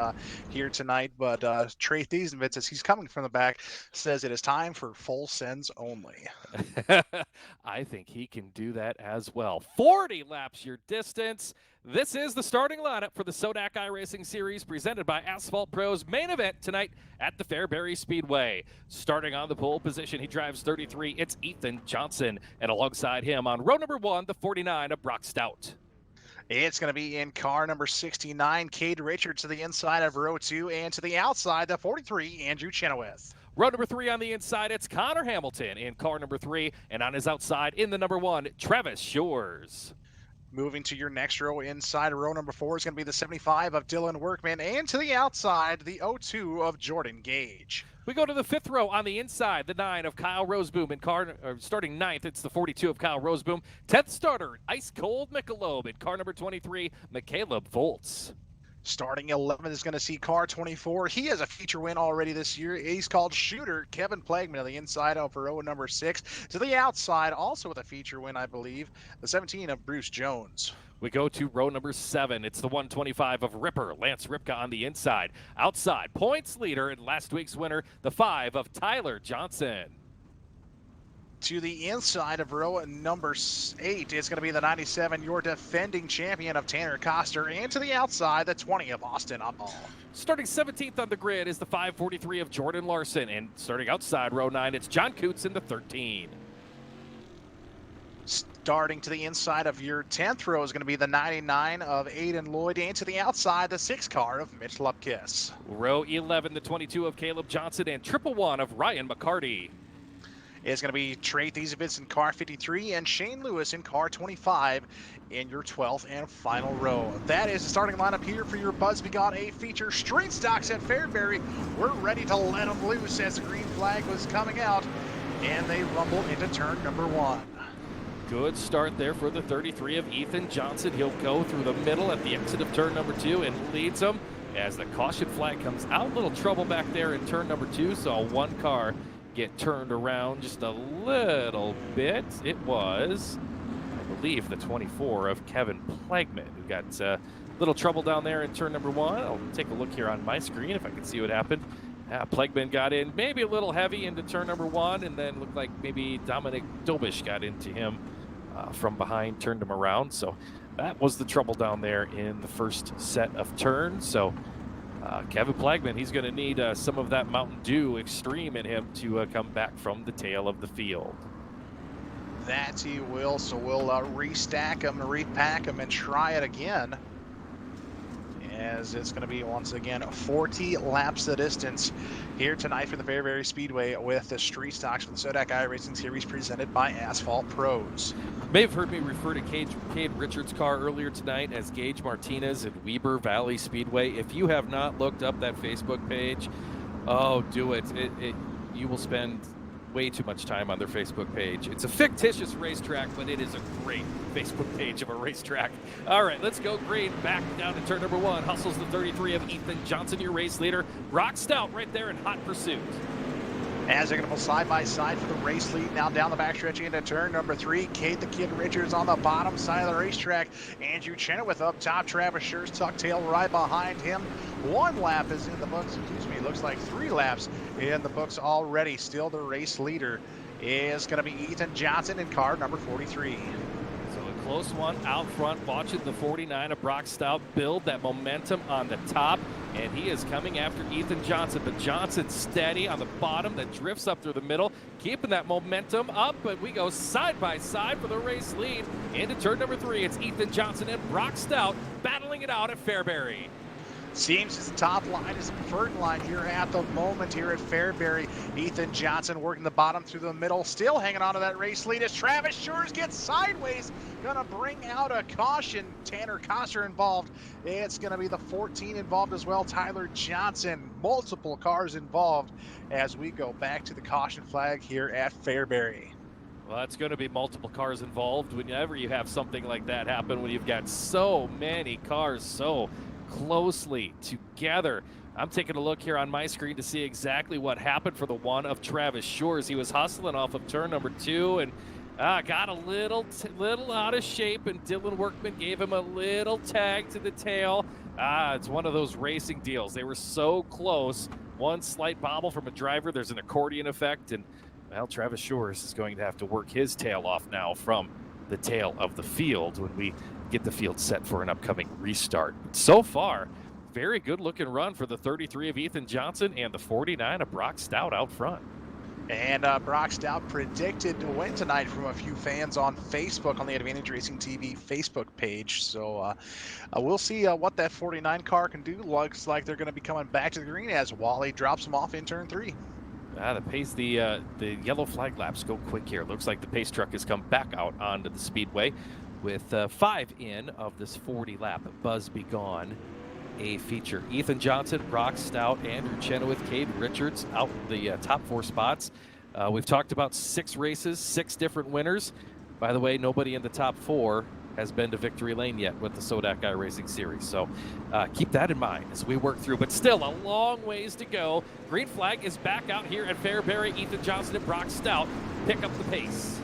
here tonight, but Trey Thiesenvitz, as he's coming from the back, says it is time for full sends only. I think he can do that as well. 40 laps your distance. This is the starting lineup for the SODAK iRacing Series presented by Asphalt Pros. Main event tonight at the Fairbury Speedway. Starting on the pole position, he drives 33. It's Ethan Johnson. And alongside him on row number 1, the 49 of Brock Stout. It's going to be in car number 69, Cade Richards to the inside of row 2, and to the outside, the 43, Andrew Chenoweth. Row number 3 on the inside, it's Connor Hamilton in car number 3. And on his outside, in the number 1, Travis Shores. Moving to your next row, inside row number 4 is going to be the 75 of Dylan Workman, and to the outside, the 02 of Jordan Gage. We go to the 5th row on the inside, the 9 of Kyle Roseboom. In car, starting 9th, it's the 42 of Kyle Roseboom. 10th starter, Ice Cold Michelob. In car number 23, McCaleb Volts. Starting 11 is going to see car 24. He has a feature win already this year. He's called Shooter Kevin Plagman on the inside of row number 6. To the outside, also with a feature win, I believe, the 17 of Bruce Jones. We go to row number 7. It's the 125 of Ripper, Lance Ripka on the inside. Outside, points leader and last week's winner, the 5 of Tyler Johnson. To the inside of row number 8 is going to be the 97, your defending champion of Tanner Coster, and to the outside, the 20 of Austin Upall. Starting 17th on the grid is the 543 of Jordan Larson, and starting outside row 9, it's John Coots in the 13. Starting to the inside of your 10th row is going to be the 99 of Aiden Lloyd, and to the outside, the 6 car of Mitch Lupkiss. Row 11, the 22 of Caleb Johnson, and triple 1 of Ryan McCarty. It's going to be Trey Thiesenvitz in car 53 and Shane Lewis in car 25 in your 12th and final row. That is the starting lineup here for your Buzz Begone A feature. Street stocks at Fairbury. We're ready to let them loose as the green flag was coming out, and they rumble into turn number 1. Good start there for the 33 of Ethan Johnson. He'll go through the middle at the exit of turn number 2 and leads them as the caution flag comes out. Little trouble back there in turn number 2. Saw one car get turned around just a little bit. It was, I believe, the 24 of Kevin Plagman, who got a little trouble down there in turn number 1. I'll take a look here on my screen if I can see what happened. Plagman got in maybe a little heavy into turn number 1, and then looked like maybe Dominic Dobish got into him from behind, turned him around. So that was the trouble down there in the first set of turns. So Kevin Plagman, he's going to need some of that Mountain Dew Extreme in him to come back from the tail of the field. That he will, so we'll restack him, repack him, and try it again. As it's going to be, once again, 40 laps the distance here tonight for the Fairbury Speedway with the Street Stocks for the SODAK iRacing Series presented by Asphalt Pros. May have heard me refer to Cade Richards' car earlier tonight as Gage Martinez at Weber Valley Speedway. If you have not looked up that Facebook page, oh, do it. You will spend way too much time on their Facebook page. It's a fictitious racetrack, but it is a great Facebook page of a racetrack. All right, let's go green. Back down to turn number 1. Hustles the 33 of Ethan Johnson, your race leader. Brock Stout right there in hot pursuit. As they're going to go side by side for the race lead now down the backstretch into turn number 3. Cade the Kid Richards on the bottom side of the racetrack. Andrew Chenoweth up top. Travis Schurz tucked tail right behind him. 1 lap is in the books. Excuse me. Looks like 3 laps in the books already. Still the race leader is going to be Ethan Johnson in car number 43. So a close one out front, watching the 49 of Brock Stout build that momentum on the top. And he is coming after Ethan Johnson, but Johnson steady on the bottom that drifts up through the middle, keeping that momentum up, but we go side by side for the race lead. Into turn number 3, it's Ethan Johnson and Brock Stout battling it out at Fairbury. Seems his top line is the preferred line here at the moment here at Fairbury. Ethan Johnson working the bottom through the middle, still hanging on to that race lead as Travis Schurz gets sideways. Gonna bring out a caution. Tanner Koster involved. It's gonna be the 14 involved as well. Tyler Johnson, multiple cars involved as we go back to the caution flag here at Fairbury. Well, that's going to be multiple cars involved whenever you have something like that happen, when you've got so many cars so closely together. I'm taking a look here on my screen to see exactly what happened for the 1 of Travis Schurz. He was hustling off of turn number 2 and got a little out of shape, and Dylan Workman gave him a little tag to the tail. It's one of those racing deals. They were so close. One slight bobble from a driver, there's an accordion effect, and well, Travis Schurz is going to have to work his tail off now from the tail of the field when we get the field set for an upcoming restart. So far, very good looking run for the 33 of Ethan Johnson and the 49 of Brock Stout out front. And Brock Stout predicted to win tonight from a few fans on Facebook, on the Advantage Racing TV Facebook page. So we'll see what that 49 car can do. Looks like they're going to be coming back to the green as Wally drops them off in turn 3. The yellow flag laps go quick here. Looks like the pace truck has come back out onto the speedway with 5 in of this 40-lap Buzz Be Gone a feature. Ethan Johnson, Brock Stout, Andrew Chenoweth, Cade Richards out the top 4 spots. We've talked about 6 races, 6 different winners. By the way, nobody in the top 4 has been to victory lane yet with the SODAK iRacing Series. So keep that in mind as we work through, but still a long ways to go. Green flag is back out here at Fairbury. Ethan Johnson and Brock Stout pick up the pace.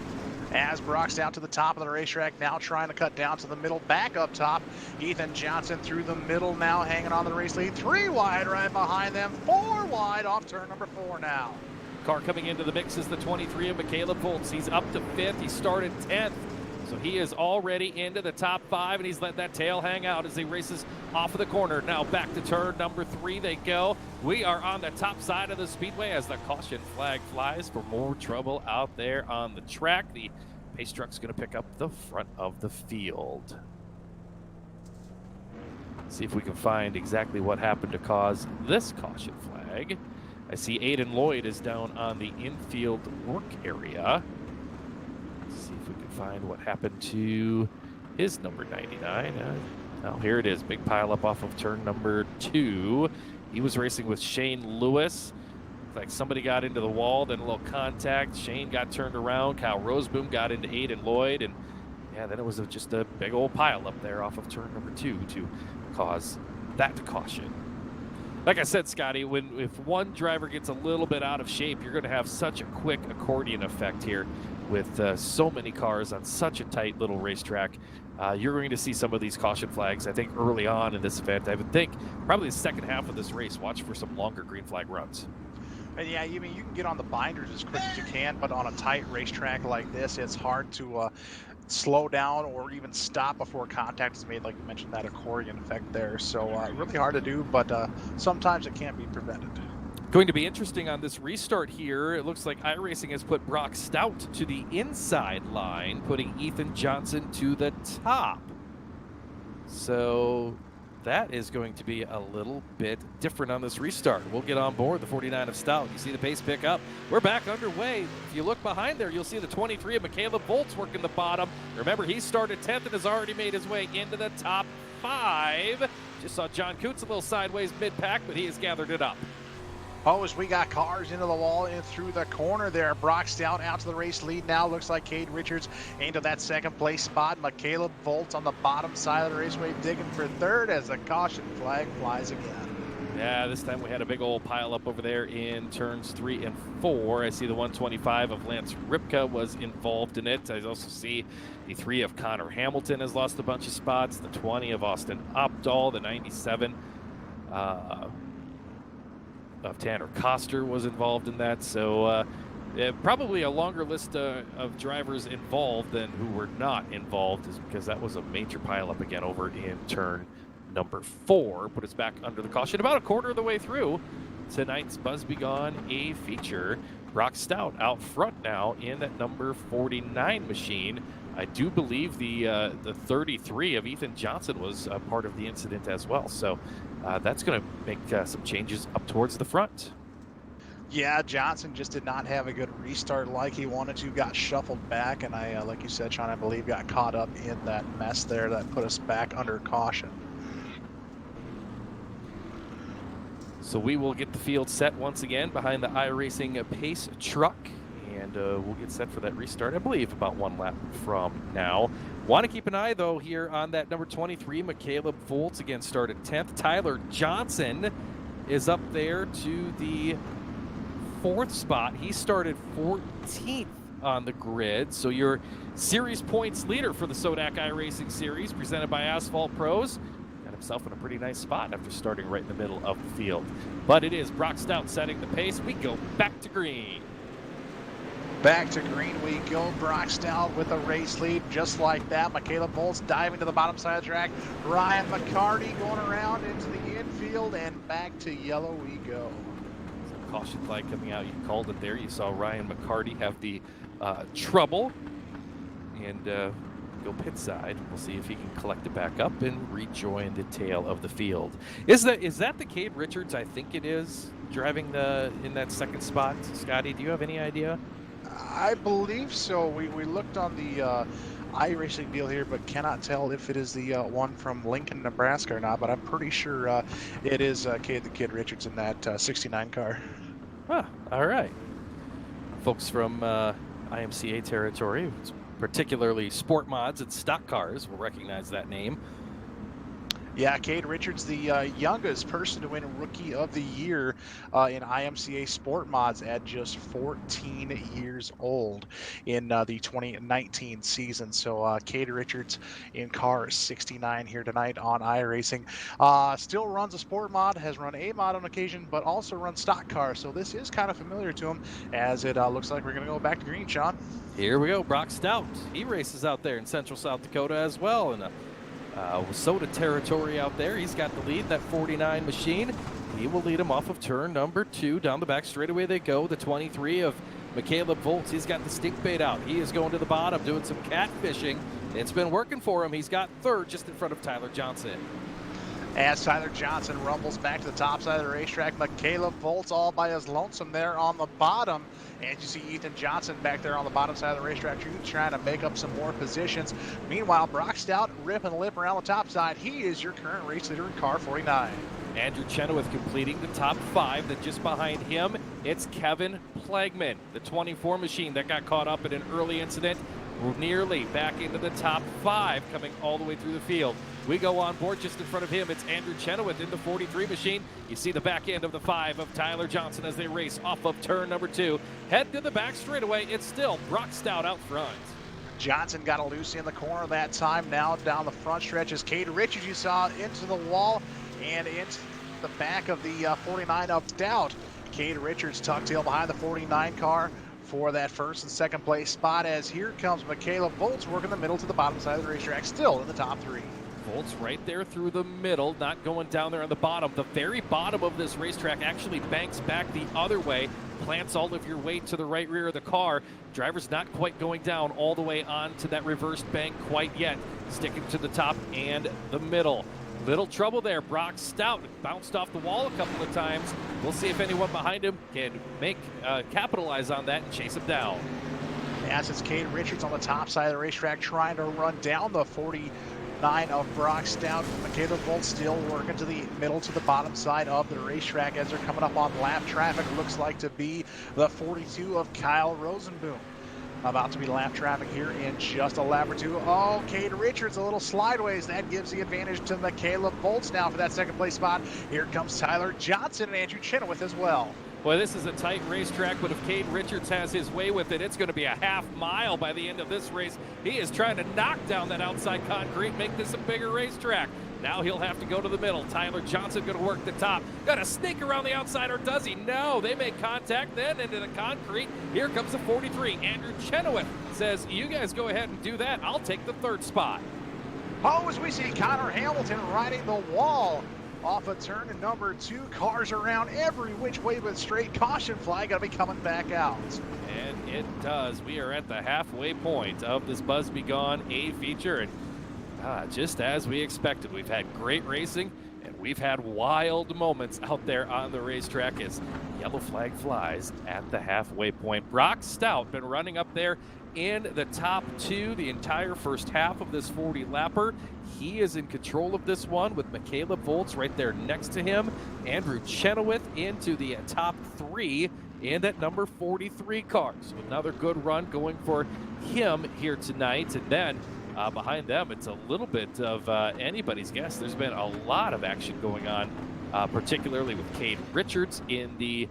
As Brock's down to the top of the racetrack, now trying to cut down to the middle, back up top. Ethan Johnson through the middle now, hanging on the race lead. 3 wide right behind them, 4 wide off turn number 4 now. Car coming into the mix is the 23 of Caleb Volts. He's up to 5th. He started 10th. So he is already into the top 5, and he's let that tail hang out as he races off of the corner. Now back to turn number 3 they go. We are on the top side of the speedway as the caution flag flies for more trouble out there on the track. The pace truck's going to pick up the front of the field. See if we can find exactly what happened to cause this caution flag. I see Aiden Lloyd is down on the infield work area. Let's see if we can find what happened to his number 99. Oh, here it is. Big pile up off of turn number 2. He was racing with Shane Lewis. Looks like somebody got into the wall, then a little contact. Shane got turned around. Kyle Roseboom got into Aiden Lloyd. And yeah, then it was just a big old pile up there off of turn number 2 to cause that caution. Like I said, Scotty, if one driver gets a little bit out of shape, you're going to have such a quick accordion effect here with so many cars on such a tight little racetrack. You're going to see some of these caution flags, I think, early on in this event. I would think probably the second half of this race, watch for some longer green flag runs. And yeah, I mean, you can get on the binders as quick as you can, but on a tight racetrack like this, it's hard to slow down or even stop before contact is made, like you mentioned, that accordion effect there. So really hard to do, but sometimes it can't be prevented. Going to be interesting on this restart here. It looks like iRacing has put Brock Stout to the inside line, putting Ethan Johnson to the top. So that is going to be a little bit different on this restart. We'll get on board the 49 of Stout. You see the pace pick up. We're back underway. If you look behind there, you'll see the 23 of Caleb Volts working the bottom. Remember, he started 10th and has already made his way into the top 5. Just saw John Coots a little sideways mid-pack, but he has gathered it up. Oh, as we got cars into the wall and through the corner there. Brock Stout out to the race lead now. Looks like Cade Richards into that second place spot. McCaleb Volts on the bottom side of the raceway digging for third as the caution flag flies again. Yeah, this time we had a big old pile up over there in turns 3 and 4. I see the 125 of Lance Ripka was involved in it. I also see the 3 of Connor Hamilton has lost a bunch of spots. The 20 of Austin Opdahl, the 97 of Tanner Koster was involved in that. So probably a longer list of drivers involved than who were not involved, is because that was a major pileup again over in turn number 4. Put us back under the caution about a quarter of the way through tonight's Buzz Be Gone A feature. Brock Stout out front now in that number 49 machine. I do believe the 33 of Ethan Johnson was part of the incident as well. So that's going to make some changes up towards the front. Yeah, Johnson just did not have a good restart like he wanted to. Got shuffled back, and like you said, Sean, I believe got caught up in that mess there that put us back under caution. So we will get the field set once again behind the iRacing pace truck. And we'll get set for that restart, I believe, about 1 lap from now. Want to keep an eye, though, here on that number 23, McCaleb Volts, again, started 10th. Tyler Johnson is up there to the 4th spot. He started 14th on the grid. So your series points leader for the SODAK iRacing Series, presented by Asphalt Pros, got himself in a pretty nice spot after starting right in the middle of the field. But it is Brock Stout setting the pace. We go back to green. Back to green we go. Brock Stout with a race lead just like that. McCaleb Volts diving to the bottom side of the track. Ryan McCarty going around into the infield, and back to yellow we go. Some caution flag coming out. You called it there. You saw Ryan McCarty have the trouble and go pit side. We'll see if he can collect it back up and rejoin the tail of the field. Is that the Cade Richards? I think it is, driving in that second spot. Scotty, do you have any idea? I believe so. We looked on the iRacing deal here, but cannot tell if it is the one from Lincoln, Nebraska or not, but I'm pretty sure it is Cade the Kid Richards in that 69 car. Huh, all right. Folks from IMCA territory, particularly sport mods and stock cars, will recognize that name. Yeah, Cade Richards, the youngest person to win Rookie of the Year in IMCA Sport Mods at just 14 years old in the 2019 season. So Cade Richards in car 69 here tonight on iRacing. Still runs a Sport Mod, has run a mod on occasion, but also runs stock cars. So this is kind of familiar to him, as it looks like we're going to go back to green, Sean. Here we go, Brock Stout. He races out there in central South Dakota as well, and Soda territory out there. He's got the lead, that 49 machine. He will lead him off of turn number 2. Down the back straightaway they go. The 23 of McCaleb Volts. He's got the stink bait out. He is going to the bottom, doing some catfishing. It's been working for him. He's got 3rd just in front of Tyler Johnson. As Tyler Johnson rumbles back to the top side of the racetrack, McCaleb Volts all by his lonesome there on the bottom. And you see Ethan Johnson back there on the bottom side of the racetrack trying to make up some more positions. Meanwhile, Brock Stout ripping the lip around the top side. He is your current race leader in car 49. Andrew Chenoweth completing the top 5. Then just behind him, it's Kevin Plagman, the 24 machine that got caught up in an early incident. Nearly back into the top 5, coming all the way through the field. We go on board just in front of him. It's Andrew Chenoweth in the 43 machine. You see the back end of the 5 of Tyler Johnson as they race off of turn number 2. Head to the back straightaway. It's still Brock Stout out front. Johnson got a loose in the corner that time. Now down the front stretch is Cade Richards. You saw into the wall and into the back of the 49 of Stout. Cade Richards tucked tail behind the 49 car for that first and second place spot, as here comes Michaela Volts working the middle to the bottom side of the racetrack, still in the top 3. Volts right there through the middle, not going down there on the bottom. The very bottom of this racetrack actually banks back the other way, plants all of your weight to the right rear of the car. Driver's not quite going down all the way onto that reversed bank quite yet, sticking to the top and the middle. Little trouble there. Brock Stout bounced off the wall a couple of times. We'll see if anyone behind him can capitalize on that and chase him down. As it's Cade Richards on the top side of the racetrack trying to run down the 49 of Brock Stout. Michaela Volts still working to the middle to the bottom side of the racetrack as they're coming up on lap traffic. Looks like to be the 42 of Kyle Rosenboom. About to be lap traffic here in just a lap or two. Oh, Cade Richards a little slideways. That gives the advantage to Michaela Volts now for that second place spot. Here comes Tyler Johnson and Andrew Chenoweth as well. Boy, this is a tight racetrack, but if Cade Richards has his way with it, it's going to be a half mile by the end of this race. He is trying to knock down that outside concrete, make this a bigger racetrack. Now he'll have to go to the middle. Tyler Johnson going to work the top. Got to sneak around the outside, or does he? No, they make contact then into the concrete. Here comes the 43. Andrew Chenoweth says, you guys go ahead and do that. I'll take the third spot. Oh, as we see Connor Hamilton riding the wall off of turn number 2. Cars around every which way but straight. Caution flag going to be coming back out. And it does. We are at the halfway point of this Buzz Be Gone A feature. And just as we expected, we've had great racing and we've had wild moments out there on the racetrack as yellow flag flies at the halfway point. Brock Stout been running up there in the top 2 the entire first half of this 40 lapper. He is in control of this one with Michaela Volts right there next to him. Andrew Chenoweth into the top 3 in that number 43 car. So another good run going for him here tonight. And then behind them, it's a little bit of anybody's guess. There's been a lot of action going on, particularly with Cade Richards in the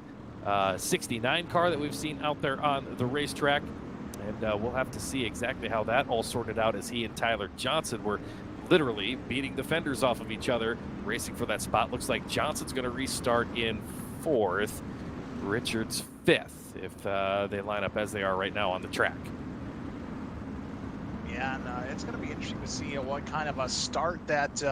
69 car that we've seen out there on the racetrack. And we'll have to see exactly how that all sorted out as he and Tyler Johnson were literally beating the fenders off of each other, racing for that spot. Looks like Johnson's going to restart in 4th, Richards 5th, if they line up as they are right now on the track. Yeah, and it's going to be interesting to see what kind of a start that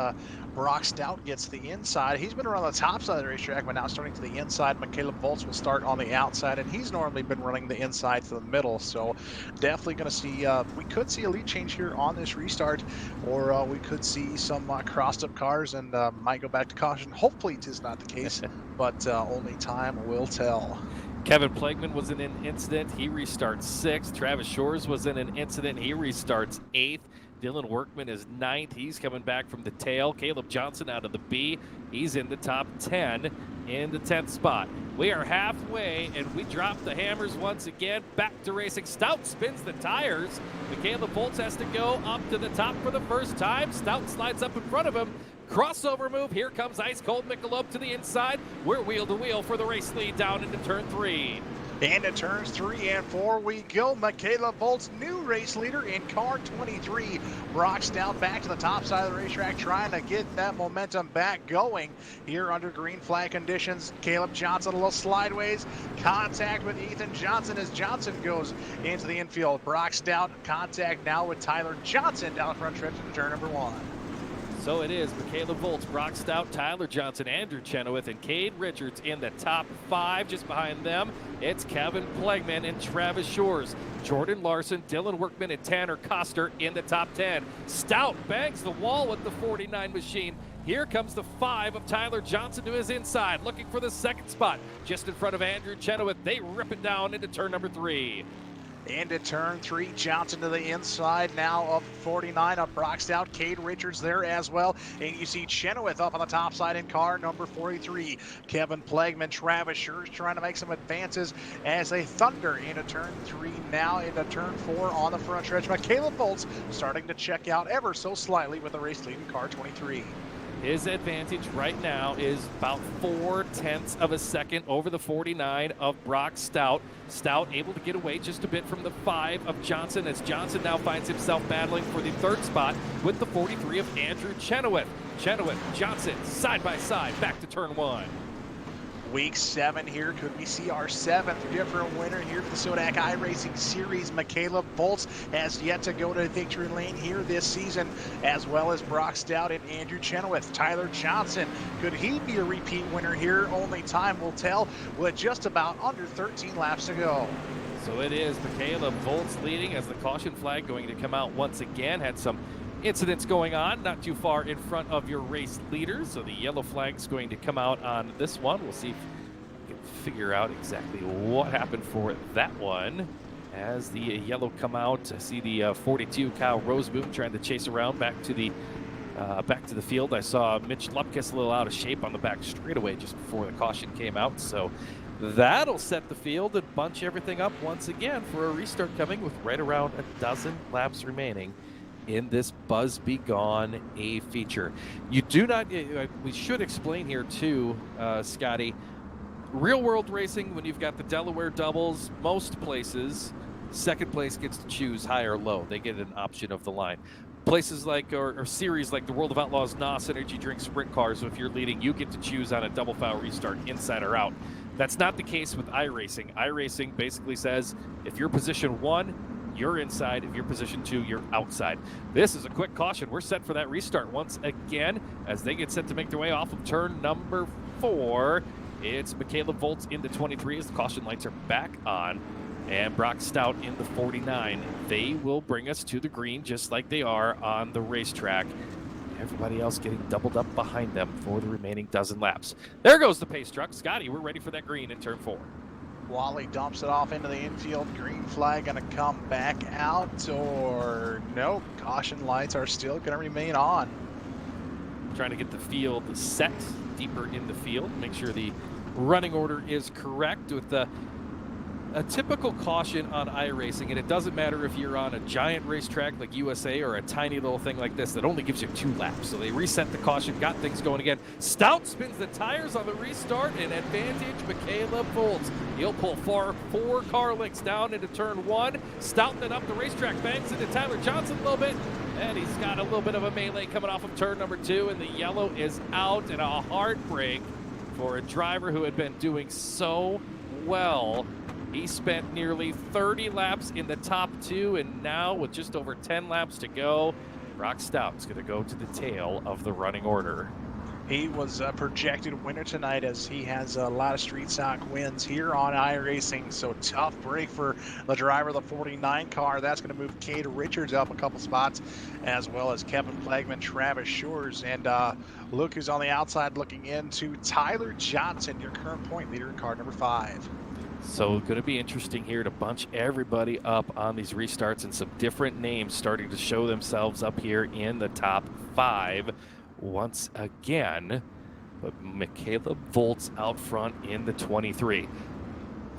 Brock Stout gets to the inside. He's been around the top side of the racetrack, but now starting to the inside. Michaela Volts will start on the outside, and he's normally been running the inside to the middle. So definitely going to see, we could see a lead change here on this restart, or we could see some crossed up cars and might go back to caution. Hopefully it is not the case, but only time will tell. Kevin Plagman was in an incident. He restarts 6th. Travis Shores was in an incident. He restarts 8th. Dylan Workman is 9th. He's coming back from the tail. Caleb Johnson out of the B. He's in the top 10 in the 10th spot. We are halfway, and we drop the hammers once again. Back to racing. Stout spins the tires. Michaela Volts has to go up to the top for the first time. Stout slides up in front of him. Crossover move. Here comes Ice Cold Michelob to the inside. We're wheel to wheel for the race lead down into turn 3. Into turns 3 and 4 we go. Michaela Volts, new race leader in car 23. Brock Stout back to the top side of the racetrack, trying to get that momentum back going here under green flag conditions. Caleb Johnson a little slideways. Contact with Ethan Johnson as Johnson goes into the infield. Brock Stout contact now with Tyler Johnson down the front stretch into turn number 1. So it is Michaela Volts, Brock Stout, Tyler Johnson, Andrew Chenoweth, and Cade Richards in the top 5. Just behind them, it's Kevin Plagman and Travis Shores. Jordan Larson, Dylan Workman, and Tanner Koster in the top 10. Stout bangs the wall with the 49 machine. Here comes the 5 of Tyler Johnson to his inside, looking for the second spot. Just in front of Andrew Chenoweth, they rip it down into turn number 3. Into turn 3, Johnson to the inside now of 49 of Brock Stout. Cade Richards there as well. And you see Chenoweth up on the top side in car number 43. Kevin Plegman, Travis Schurz trying to make some advances as they thunder into turn 3, now into turn 4 on the front stretch. But Caleb Volts starting to check out ever so slightly with the race lead in car 23. His advantage right now is about 0.4 of a second over the 49 of Brock Stout. Stout able to get away just a bit from the 5 of Johnson, as Johnson now finds himself battling for the 3rd spot with the 43 of Andrew Chenoweth. Chenoweth, Johnson, side by side, back to turn 1. Week 7 here. Could we see our 7th different winner here for the SODAK iRacing Series? Michaela Bolts has yet to go to victory lane here this season, as well as Brock Stout and Andrew Chenoweth. Tyler Johnson, could he be a repeat winner here? Only time will tell, with just about under 13 laps to go. So it is Michaela Volts leading, as the caution flag going to come out once again. Had some incidents going on not too far in front of your race leaders, so the yellow flag's going to come out on this one. We'll see if we can figure out exactly what happened for that one. As the yellow come out, I see the 42 Kyle Roseboom trying to chase around back to the field. I saw Mitch Lupkus a little out of shape on the back straightaway just before the caution came out, so that'll set the field and bunch everything up once again for a restart coming with right around a dozen laps remaining in this Buzz Be Gone A feature. You do not, we should explain here too, Scotty, real world racing, when you've got the Delaware doubles, most places, second place gets to choose high or low. They get an option of the line. Places like, or series like the World of Outlaws NOS Energy Drink Sprint Cars, so if you're leading, you get to choose on a double foul restart, inside or out. That's not the case with iRacing. iRacing basically says, if you're position 1, you're inside. If you're position 2, you're outside. This is a quick caution. We're set for that restart once again as they get set to make their way off of turn number 4. It's Michaela Volts in the 23 as the caution lights are back on, and Brock Stout in the 49. They will bring us to the green just like they are on the racetrack. Everybody else getting doubled up behind them for the remaining dozen laps. There goes the pace truck. Scotty, we're ready for that green in turn 4. Wally dumps it off into the infield. Green flag going to come back out, or nope. Caution lights are still going to remain on. Trying to get the field set deeper in the field. Make sure the running order is correct with a typical caution on iRacing, and it doesn't matter if you're on a giant racetrack like USA or a tiny little thing like this that only gives you 2 laps. So they reset the caution, got things going again. Stout spins the tires on the restart, and advantage Michaela Volts. He'll pull 4 car lengths down into turn 1. Stout then up the racetrack, bangs into Tyler Johnson a little bit, and he's got a little bit of a melee coming off of turn number 2, and the yellow is out, and a heartbreak for a driver who had been doing so well. He spent nearly 30 laps in the top 2, and now with just over 10 laps to go, Brock Stout's going to go to the tail of the running order. He was a projected winner tonight as he has a lot of street stock wins here on iRacing. So tough break for the driver of the 49 car. That's going to move Cade Richards up a couple spots, as well as Kevin Plegman, Travis Schurz, and look who's on the outside looking into Tyler Johnson, your current point leader in car number 5. So going to be interesting here to bunch everybody up on these restarts, and some different names starting to show themselves up here in the top 5 once again. But Michaela Volts out front in the 23.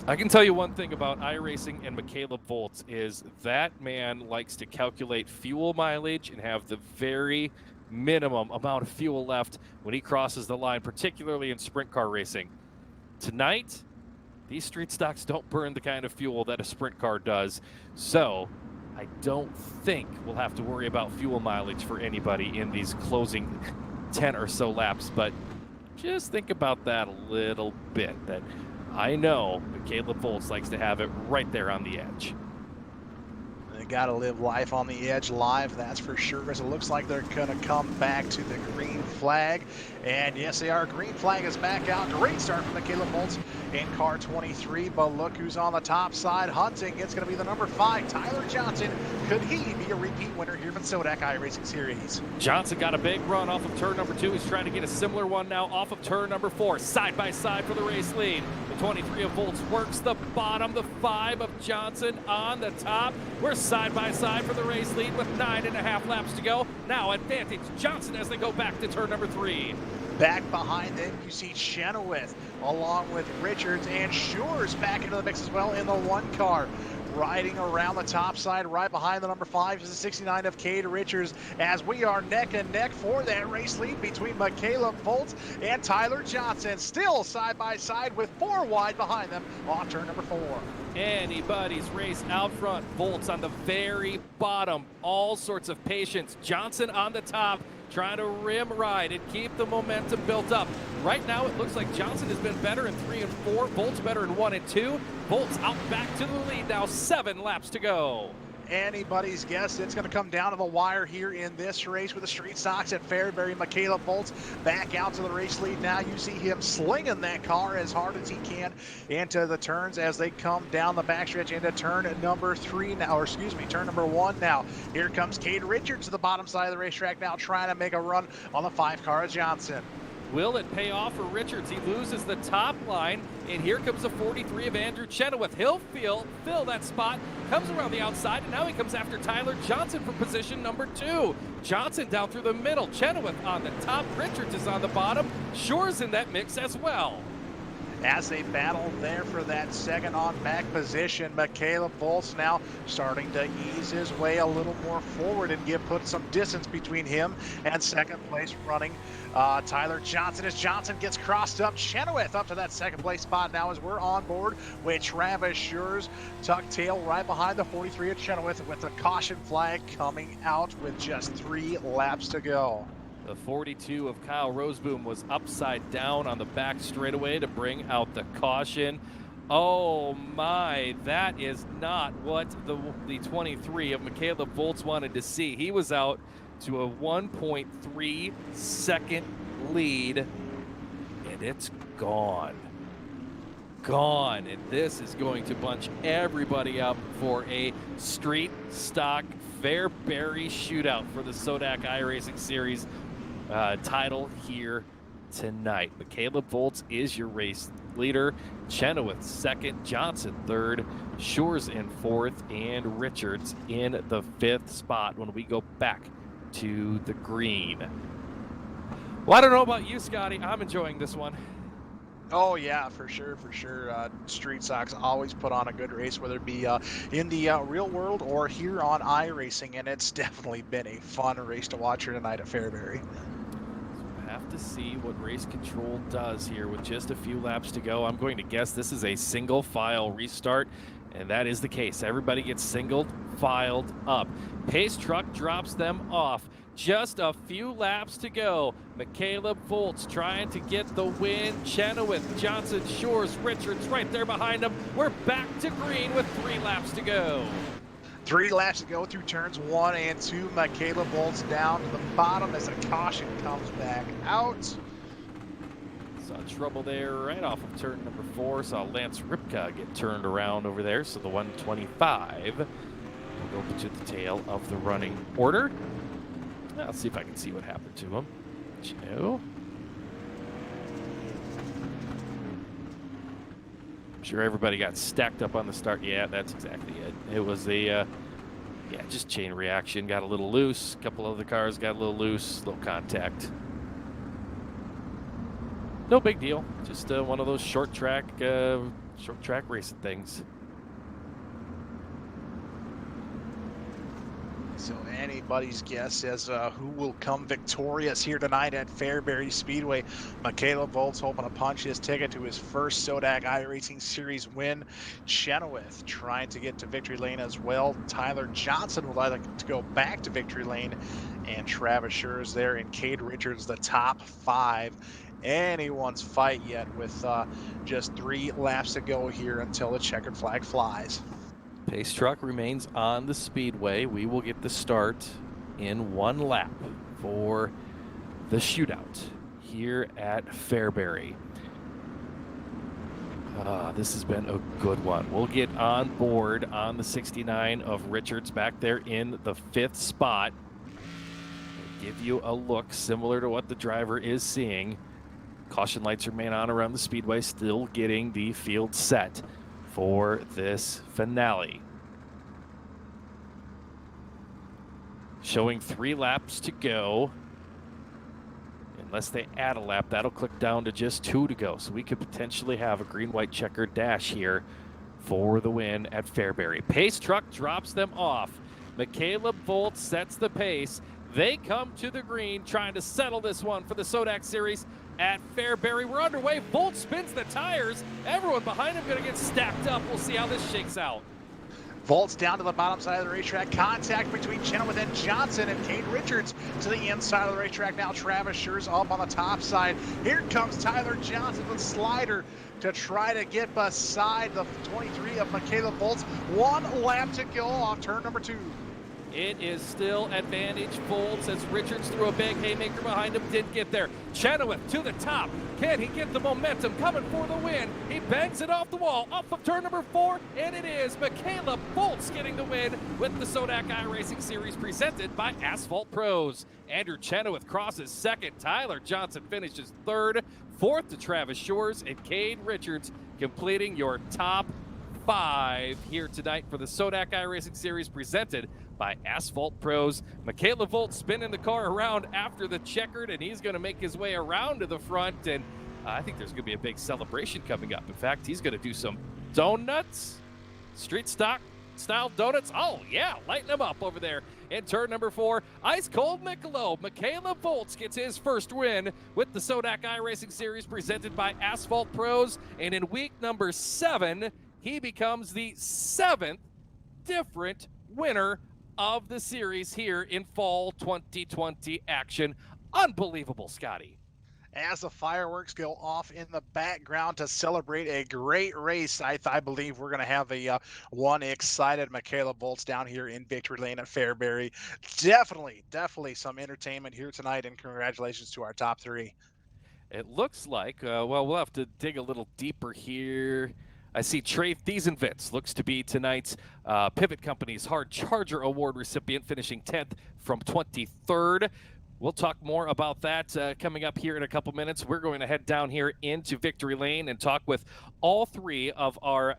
I can tell you one thing about iRacing and Michaela Volts is that man likes to calculate fuel mileage and have the very minimum amount of fuel left when he crosses the line, particularly in sprint car racing. Tonight, these street stocks don't burn the kind of fuel that a sprint car does, so I don't think we'll have to worry about fuel mileage for anybody in these closing 10 or so laps, but just think about that a little bit, that I know Michaela Volts likes to have it right there on the edge. They got to live life on the edge live, that's for sure, as it looks like they're going to come back to the green flag. And yes, they are. Green flag is back out. Great start from Michaela Volts in car 23, but look who's on the top side hunting. It's going to be the number 5, Tyler Johnson. Could he be a repeat winner here from SODAK iRacing Series? Johnson got a big run off of turn number 2. He's trying to get a similar one now off of turn number 4. Side by side for the race lead. 23 of Volts works the bottom, the 5 of Johnson on the top. We're side by side for the race lead with 9.5 laps to go. Now advantage Johnson as they go back to turn number 3. Back behind them, you see Chenoweth along with Richards and Shores back into the mix as well in the 1 car. Riding around the top side, right behind the number 5 is the 69 of Cade Richards, as we are neck and neck for that race lead between Michaela Volts and Tyler Johnson. Still side by side with 4 wide behind them on turn number 4. Anybody's race out front. Volts on the very bottom. All sorts of patience. Johnson on the top, trying to rim ride and keep the momentum built up. Right now, it looks like Johnson has been better in 3 and 4. Volts better in 1 and 2. Volts out back to the lead now. 7 laps to go. Anybody's guess. It's going to come down to the wire here in this race with the street stocks at Fairbury. Michaela Volts back out to the race lead. Now you see him slinging that car as hard as he can into the turns as they come down the backstretch into turn number 3 now, or excuse me, turn number 1 now. Here comes Cade Richards to the bottom side of the racetrack now, trying to make a run on the 5 car of Johnson. Will it pay off for Richards? He loses the top line, and here comes the 43 of Andrew Chenoweth. He'll fill that spot, comes around the outside, and now he comes after Tyler Johnson for position number 2. Johnson down through the middle, Chenoweth on the top, Richards is on the bottom, Shore's in that mix as well. As they battle there for that second on back position, Michaela Volts now starting to ease his way a little more forward and put some distance between him and second place running Tyler Johnson. As Johnson gets crossed up, Chenoweth up to that second place spot now as we're on board with Travis Schurz tucked tail right behind the 43 of Chenoweth with the caution flag coming out with just 3 laps to go. The 42 of Kyle Roseboom was upside down on the back straightaway to bring out the caution. Oh my, that is not what the 23 of Michaela Volts wanted to see. He was out to a 1.3 second lead, and it's gone. Gone, and this is going to bunch everybody up for a street stock Fairbury shootout for the SODAK iRacing Series title here tonight. Michaela Volts is your race leader, Chenoweth second, Johnson third, Shores in 4th, and Richards in the 5th spot when we go back to the green. Well, I don't know about you, Scotty. I'm enjoying this one. Oh yeah, for sure, for sure. Street Stocks always put on a good race, whether it be in the real world or here on iRacing, and it's definitely been a fun race to watch here tonight at Fairbury. Have to see what race control does here with just a few laps to go. I'm going to guess this is a single file restart, and that is the case. Everybody gets singled filed up. Pace truck drops them off. Just a few laps to go. Michaela Volts trying to get the win. Chenoweth, Johnson, Shores, Richards right there behind them. We're back to green with 3 laps to go. 3 laps to go through turns 1 and 2. Michaela Volts down to the bottom as a caution comes back out. Saw trouble there right off of turn number 4. Saw Lance Ripka get turned around over there. So the 125 will go to the tail of the running order. I'll see if I can see what happened to him. Joe. I'm sure everybody got stacked up on the start. Yeah, that's exactly it. It was a, just chain reaction. Got a little loose. A couple of the cars got a little loose. Little contact. No big deal. Just one of those short track racing things. So anybody's guess as who will come victorious here tonight at Fairbury Speedway. Michaela Volts hoping to punch his ticket to his first SODAK iRacing Series win. Chenoweth trying to get to victory lane as well. Tyler Johnson would like to go back to victory lane. And Travis Schurz there, and Cade Richards the top 5. Anyone's fight yet with just 3 laps to go here until the checkered flag flies. Pace truck remains on the speedway. We will get the start in 1 lap for the shootout here at Fairbury. This has been a good one. We'll get on board on the 69 of Richards back there in the 5th spot. Give you a look similar to what the driver is seeing. Caution lights remain on around the speedway, still getting the field set for this finale. Showing 3 laps to go. Unless they add a lap, that'll click down to just 2 to go. So we could potentially have a green-white checkered dash here for the win at Fairbury. Pace truck drops them off. Michaela Volt sets the pace. They come to the green, trying to settle this one for the SODAK Series at Fairbury. We're underway. Volt spins the tires. Everyone behind him going to get stacked up. We'll see how this shakes out. Volts down to the bottom side of the racetrack. Contact between Chenoweth and Johnson, and Kate Richards to the inside of the racetrack. Now Travis Schurz up on the top side. Here comes Tyler Johnson with slider to try to get beside the 23 of Michaela Volts. 1 lap to go off turn number 2. It is still advantage Volts as Richards threw a big haymaker behind him, didn't get there. Chenoweth to the top. Can he get the momentum coming for the win? He bangs it off the wall, off of turn number 4, and it is Michaela Volts getting the win with the SODAK iRacing Series presented by Asphalt Pros. Andrew Chenoweth crosses second. Tyler Johnson finishes third. Fourth to Travis Schurz, and Cade Richards completing your top 5 here tonight for the SODAK iRacing Series presented by Asphalt Pros. Michaela Volt spinning the car around after the checkered, and he's going to make his way around to the front, and I think there's going to be a big celebration coming up. In fact, he's going to do some donuts, street stock style donuts. Oh yeah, lighten them up over there in turn number 4. Ice cold Michelob. Michaela Volts gets his first win with the SODAK iRacing Series presented by Asphalt Pros, and in week number 7, he becomes the 7th different winner of the series here in fall 2020 action. Unbelievable, Scotty. As the fireworks go off in the background to celebrate a great race, I believe we're going to have a one excited Michaela Volts down here in Victory Lane at Fairbury. Definitely some entertainment here tonight, and congratulations to our top 3. It looks like, well, we'll have to dig a little deeper here. I see Trey Thiesenvitz looks to be tonight's Pivot Company's Hard Charger Award recipient, finishing 10th from 23rd. We'll talk more about that coming up here in a couple minutes. We're going to head down here into Victory Lane and talk with all 3 of our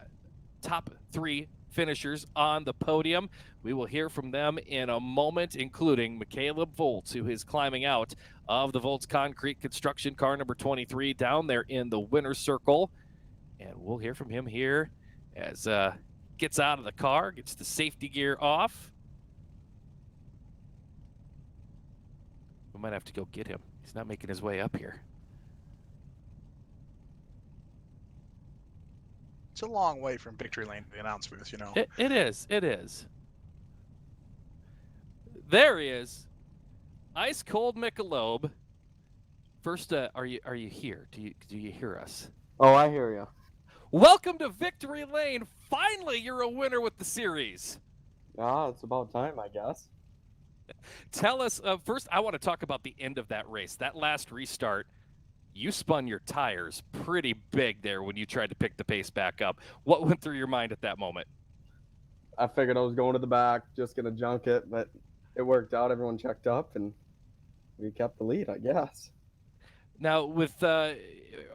top 3 finishers on the podium. We will hear from them in a moment, including Michaela Volts, who is climbing out of the Volts Concrete Construction car number 23 down there in the winner's circle. And we'll hear from him here as gets out of the car, gets the safety gear off. We might have to go get him. He's not making his way up here. It's a long way from Victory Lane to the announce booth, you know. It is. There he is. Ice cold Michelob. First, are you here? Do you hear us? Oh, I hear you. Welcome to Victory Lane. Finally, you're a winner with the series. Ah, it's about time, I guess. Tell us, first, I want to talk about the end of that race. That last restart, you spun your tires pretty big there when you tried to pick the pace back up. What went through your mind at that moment? I figured I was going to the back, just going to junk it, but it worked out. Everyone checked up, and we kept the lead, I guess. Now, with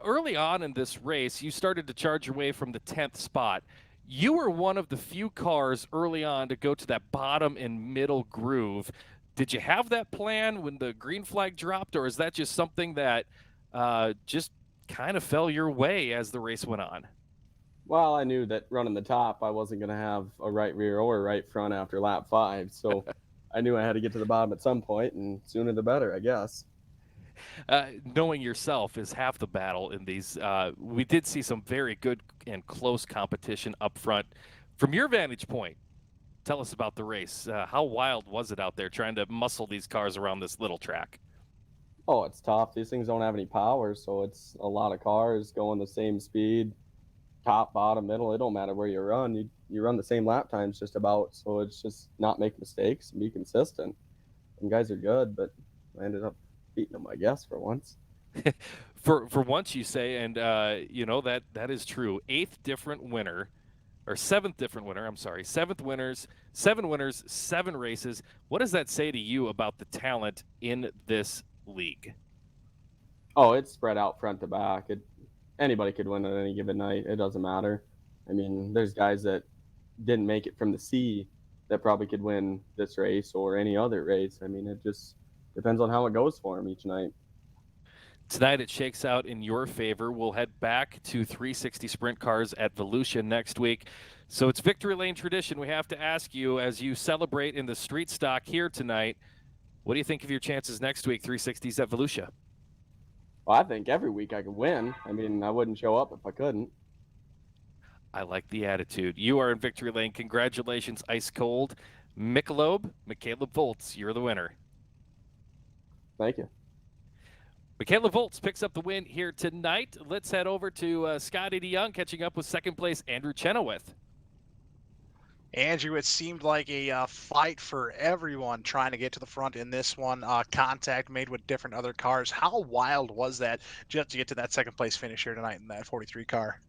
early on in this race, you started to charge your way from the 10th spot. You were one of the few cars early on to go to that bottom and middle groove. Did you have that plan when the green flag dropped, or is that just something that just kind of fell your way as the race went on? Well, I knew that running the top, I wasn't going to have a right rear or a right front after lap 5, so I knew I had to get to the bottom at some point, and sooner the better, I guess. Knowing yourself is half the battle in these. We did see some very good and close competition up front. From your vantage point, tell us about the race. How wild was it out there trying to muscle these cars around this little track? Oh, it's tough. These things don't have any power, so it's a lot of cars going the same speed, top, bottom, middle. It don't matter where you run. You run the same lap times just about, so it's just not make mistakes and be consistent. And guys are good, but I ended up beating them, I guess, for once. for once, you say, and you know that is true. 7th different winner. I'm sorry, 7th winners, 7 winners, 7 races. What does that say to you about the talent in this league? Oh, it's spread out front to back. Anybody could win at any given night. It doesn't matter. I mean, there's guys that didn't make it from the C that probably could win this race or any other race. I mean, it just depends on how it goes for them each night. Tonight it shakes out in your favor. We'll head back to 360 sprint cars at Volusia next week. So it's victory lane tradition. We have to ask you, as you celebrate in the street stock here tonight, what do you think of your chances next week, 360s at Volusia? Well, I think every week I could win. I mean, I wouldn't show up if I couldn't. I like the attitude. You are in victory lane. Congratulations, Ice Cold. Michelob, Michaela Volts, you're the winner. Thank you. Michaela Volts picks up the win here tonight. Let's head over to Scotty DeYoung, catching up with second place Andrew Chenoweth. Andrew, it seemed like a fight for everyone trying to get to the front in this one. Contact made with different other cars. How wild was that just to get to that second place finish here tonight in that 43 car?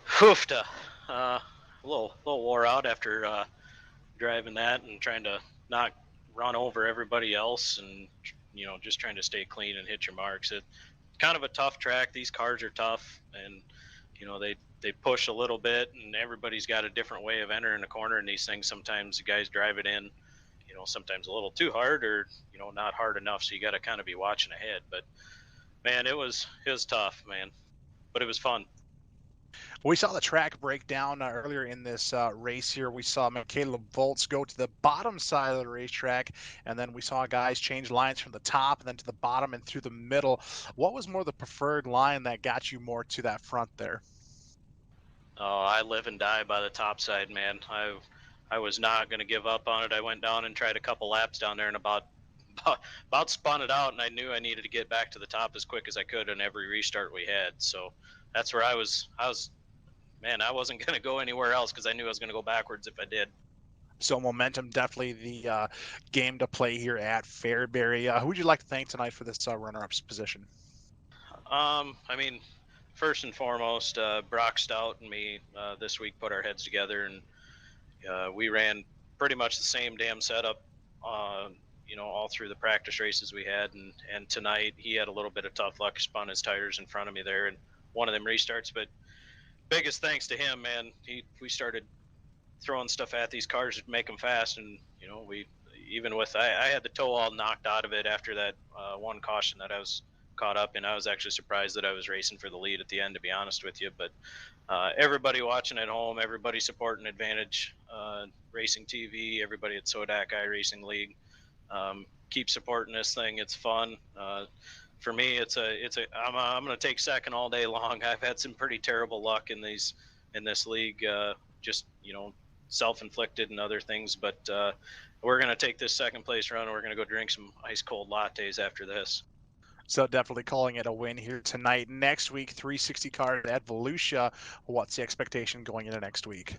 Hoofda. A little wore out after driving that and trying to not run over everybody else, and just trying to stay clean and hit your marks. It's kind of a tough track. These cars are tough, and they push a little bit, and everybody's got a different way of entering the corner in these things. Sometimes the guys drive it in, sometimes a little too hard, or not hard enough. So you got to kind of be watching ahead. But man, it was tough, man. But it was fun. We saw the track break down earlier in this race here. We saw Michaela Volts go to the bottom side of the racetrack, and then we saw guys change lines from the top and then to the bottom and through the middle. What was more the preferred line that got you more to that front there? Oh, I live and die by the top side, man. I was not going to give up on it. I went down and tried a couple laps down there and about spun it out, and I knew I needed to get back to the top as quick as I could on every restart we had. So that's where I was, man, I wasn't going to go anywhere else because I knew I was going to go backwards if I did. So momentum, definitely the game to play here at Fairbury. Who would you like to thank tonight for this runner-up's position? I mean, first and foremost, Brock Stout and me this week put our heads together, and we ran pretty much the same damn setup, all through the practice races we had. And tonight he had a little bit of tough luck, spun his tires in front of me there in one of them restarts. But biggest thanks to him, man. We started throwing stuff at these cars to make them fast, and we even with I had the toe all knocked out of it after that one caution that I was caught up in. I was actually surprised that I was racing for the lead at the end, to be honest with you. But everybody watching at home, everybody supporting Advantage Racing TV, everybody at SODAK iRacing League, keep supporting this thing. It's fun. For me, I'm going to take second all day long. I've had some pretty terrible luck in this league, just self-inflicted and other things. But we're going to take this second place run. And we're going to go drink some ice cold lattes after this. So definitely calling it a win here tonight. Next week, 360 cars at Volusia. What's the expectation going into next week?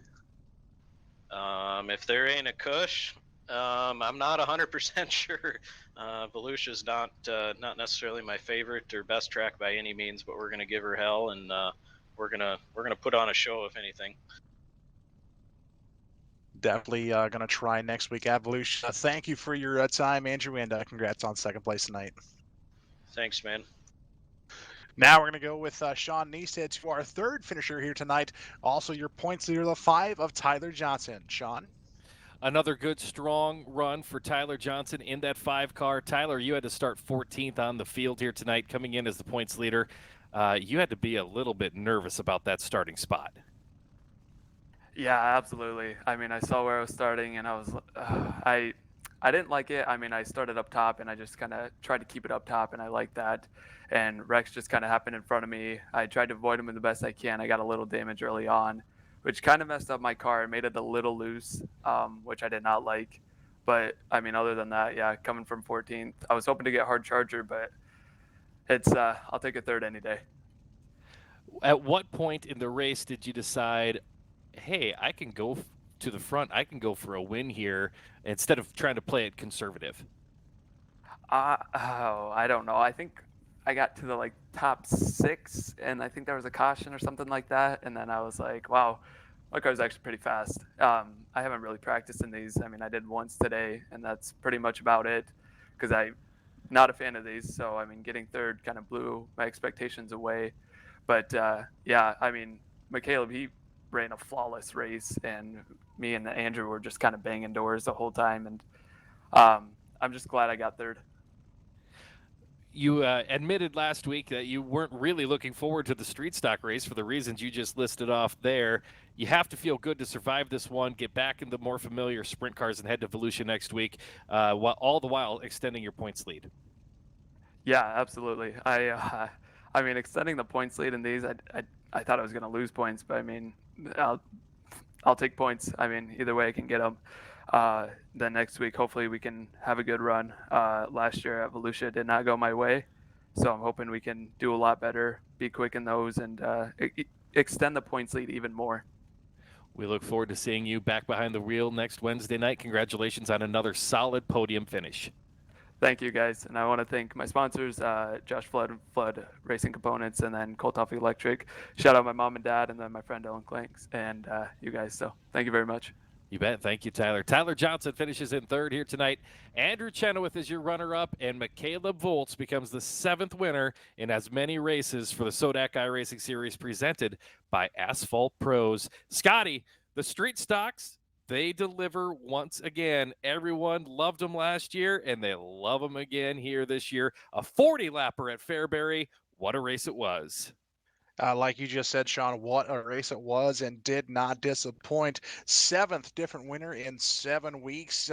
If there ain't a cush, I'm not 100% sure. Volusia's not necessarily my favorite or best track by any means, but we're gonna give her hell, and we're gonna put on a show if anything. Definitely gonna try next week at Volusia. Thank you for your time, Andrew, and congrats on second place tonight. Thanks, man. Now we're going to go with Sean Neisted to our third finisher here tonight. Also, your points leader, the 5 of Tyler Johnson. Sean? Another good, strong run for Tyler Johnson in that 5 car. Tyler, you had to start 14th on the field here tonight, coming in as the points leader. You had to be a little bit nervous about that starting spot. Yeah, absolutely. I mean, I saw where I was starting, and I was, I didn't like it. I mean, I started up top, and I just kind of tried to keep it up top, and I liked that. And Rex just kind of happened in front of me. I tried to avoid him the best I can. I got a little damage early on, which kind of messed up my car and made it a little loose, which I did not like. But, I mean, other than that, yeah, coming from 14th, I was hoping to get hard charger, but it's I'll take a third any day. At what point in the race did you decide, hey, I can go to the front, I can go for a win here instead of trying to play it conservative? I don't know. I think I got to the top 6, and I think there was a caution or something like that. And then I was like, wow, my car's actually pretty fast. I haven't really practiced in these. I mean, I did once today, and that's pretty much about it, because I not a fan of these. So I mean, getting third kind of blew my expectations away. But yeah, I mean, McCaleb, he ran a flawless race, and me and Andrew were just kind of banging doors the whole time. And I'm just glad I got third. You admitted last week that you weren't really looking forward to the street stock race for the reasons you just listed off there. You have to feel good to survive this one, get back into more familiar sprint cars, and head to Volusia next week, all the while extending your points lead. Yeah, absolutely. I mean, extending the points lead in these, I thought I was going to lose points, but I mean, I'll take points. I mean, either way I can get them. Then next week, hopefully we can have a good run. Last year at Volusia did not go my way, so I'm hoping we can do a lot better, be quick in those, and extend the points lead even more. We look forward to seeing you back behind the wheel next Wednesday night. Congratulations on another solid podium finish. Thank you, guys. And I want to thank my sponsors, Josh Flood Racing Components, and then Coltoff Electric. Shout out my mom and dad, and then my friend Ellen Clanks, and you guys. So thank you very much. You bet. Thank you, Tyler. Tyler Johnson finishes in third here tonight. Andrew Chenoweth is your runner-up, and McCaleb Volz becomes the 7th winner in as many races for the SODAK iRacing Series presented by Asphalt Pros. Scotty, the street stocks, they deliver once again. Everyone loved them last year, and they love them again here this year. A 40-lapper at Fairbury. What a race it was. Like you just said, Sean, what a race it was, and did not disappoint. 7th different winner in 7 weeks.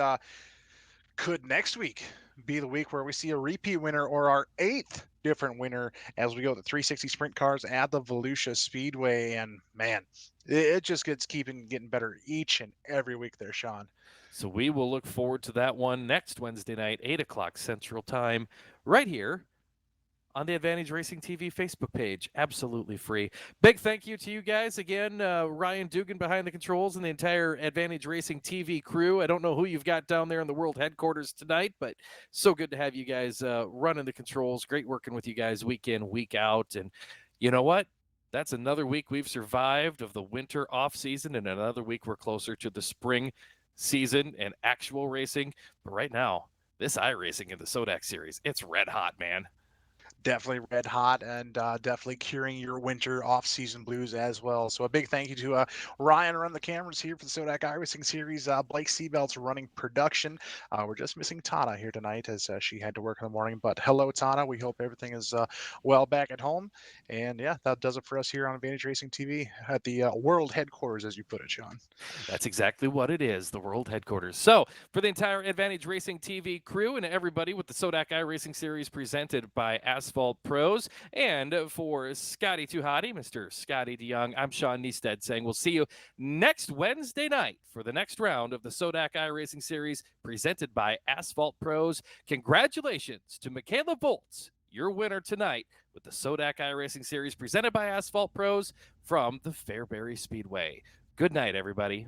Could next week be the week where we see a repeat winner, or our 8th different winner as we go to 360 sprint cars at the Volusia Speedway? And man, it just getting better each and every week there, Sean. So we will look forward to that one next Wednesday night, 8 o'clock Central Time, right here on the Advantage Racing TV Facebook page. Absolutely free. Big thank you to you guys again, Ryan Dugan behind the controls and the entire Advantage Racing TV crew. I don't know who you've got down there in the world headquarters tonight, but so good to have you guys running the controls. Great working with you guys week in, week out. And you know what? That's another week we've survived of the winter off season, and another week we're closer to the spring season and actual racing. But right now, this iRacing in the SODAK series, it's red hot, man. Definitely red hot, and definitely curing your winter off-season blues as well. So a big thank you to Ryan running the cameras here for the SODAK iRacing Series. Blake Seabelt's running production. We're just missing Tana here tonight as she had to work in the morning. But hello, Tana. We hope everything is well back at home. And yeah, that does it for us here on Advantage Racing TV at the world headquarters, as you put it, Sean. That's exactly what it is, the world headquarters. So for the entire Advantage Racing TV crew and everybody with the SODAK iRacing Series presented by Asphalt Pros, and for Scotty Tuhati, Mr. Scotty DeYoung, I'm Sean Neisted saying we'll see you next Wednesday night for the next round of the SODAK iRacing Series presented by Asphalt Pros. Congratulations to McCaleb Volz, your winner tonight with the SODAK iRacing Series presented by Asphalt Pros from the Fairbury Speedway. Good night, everybody.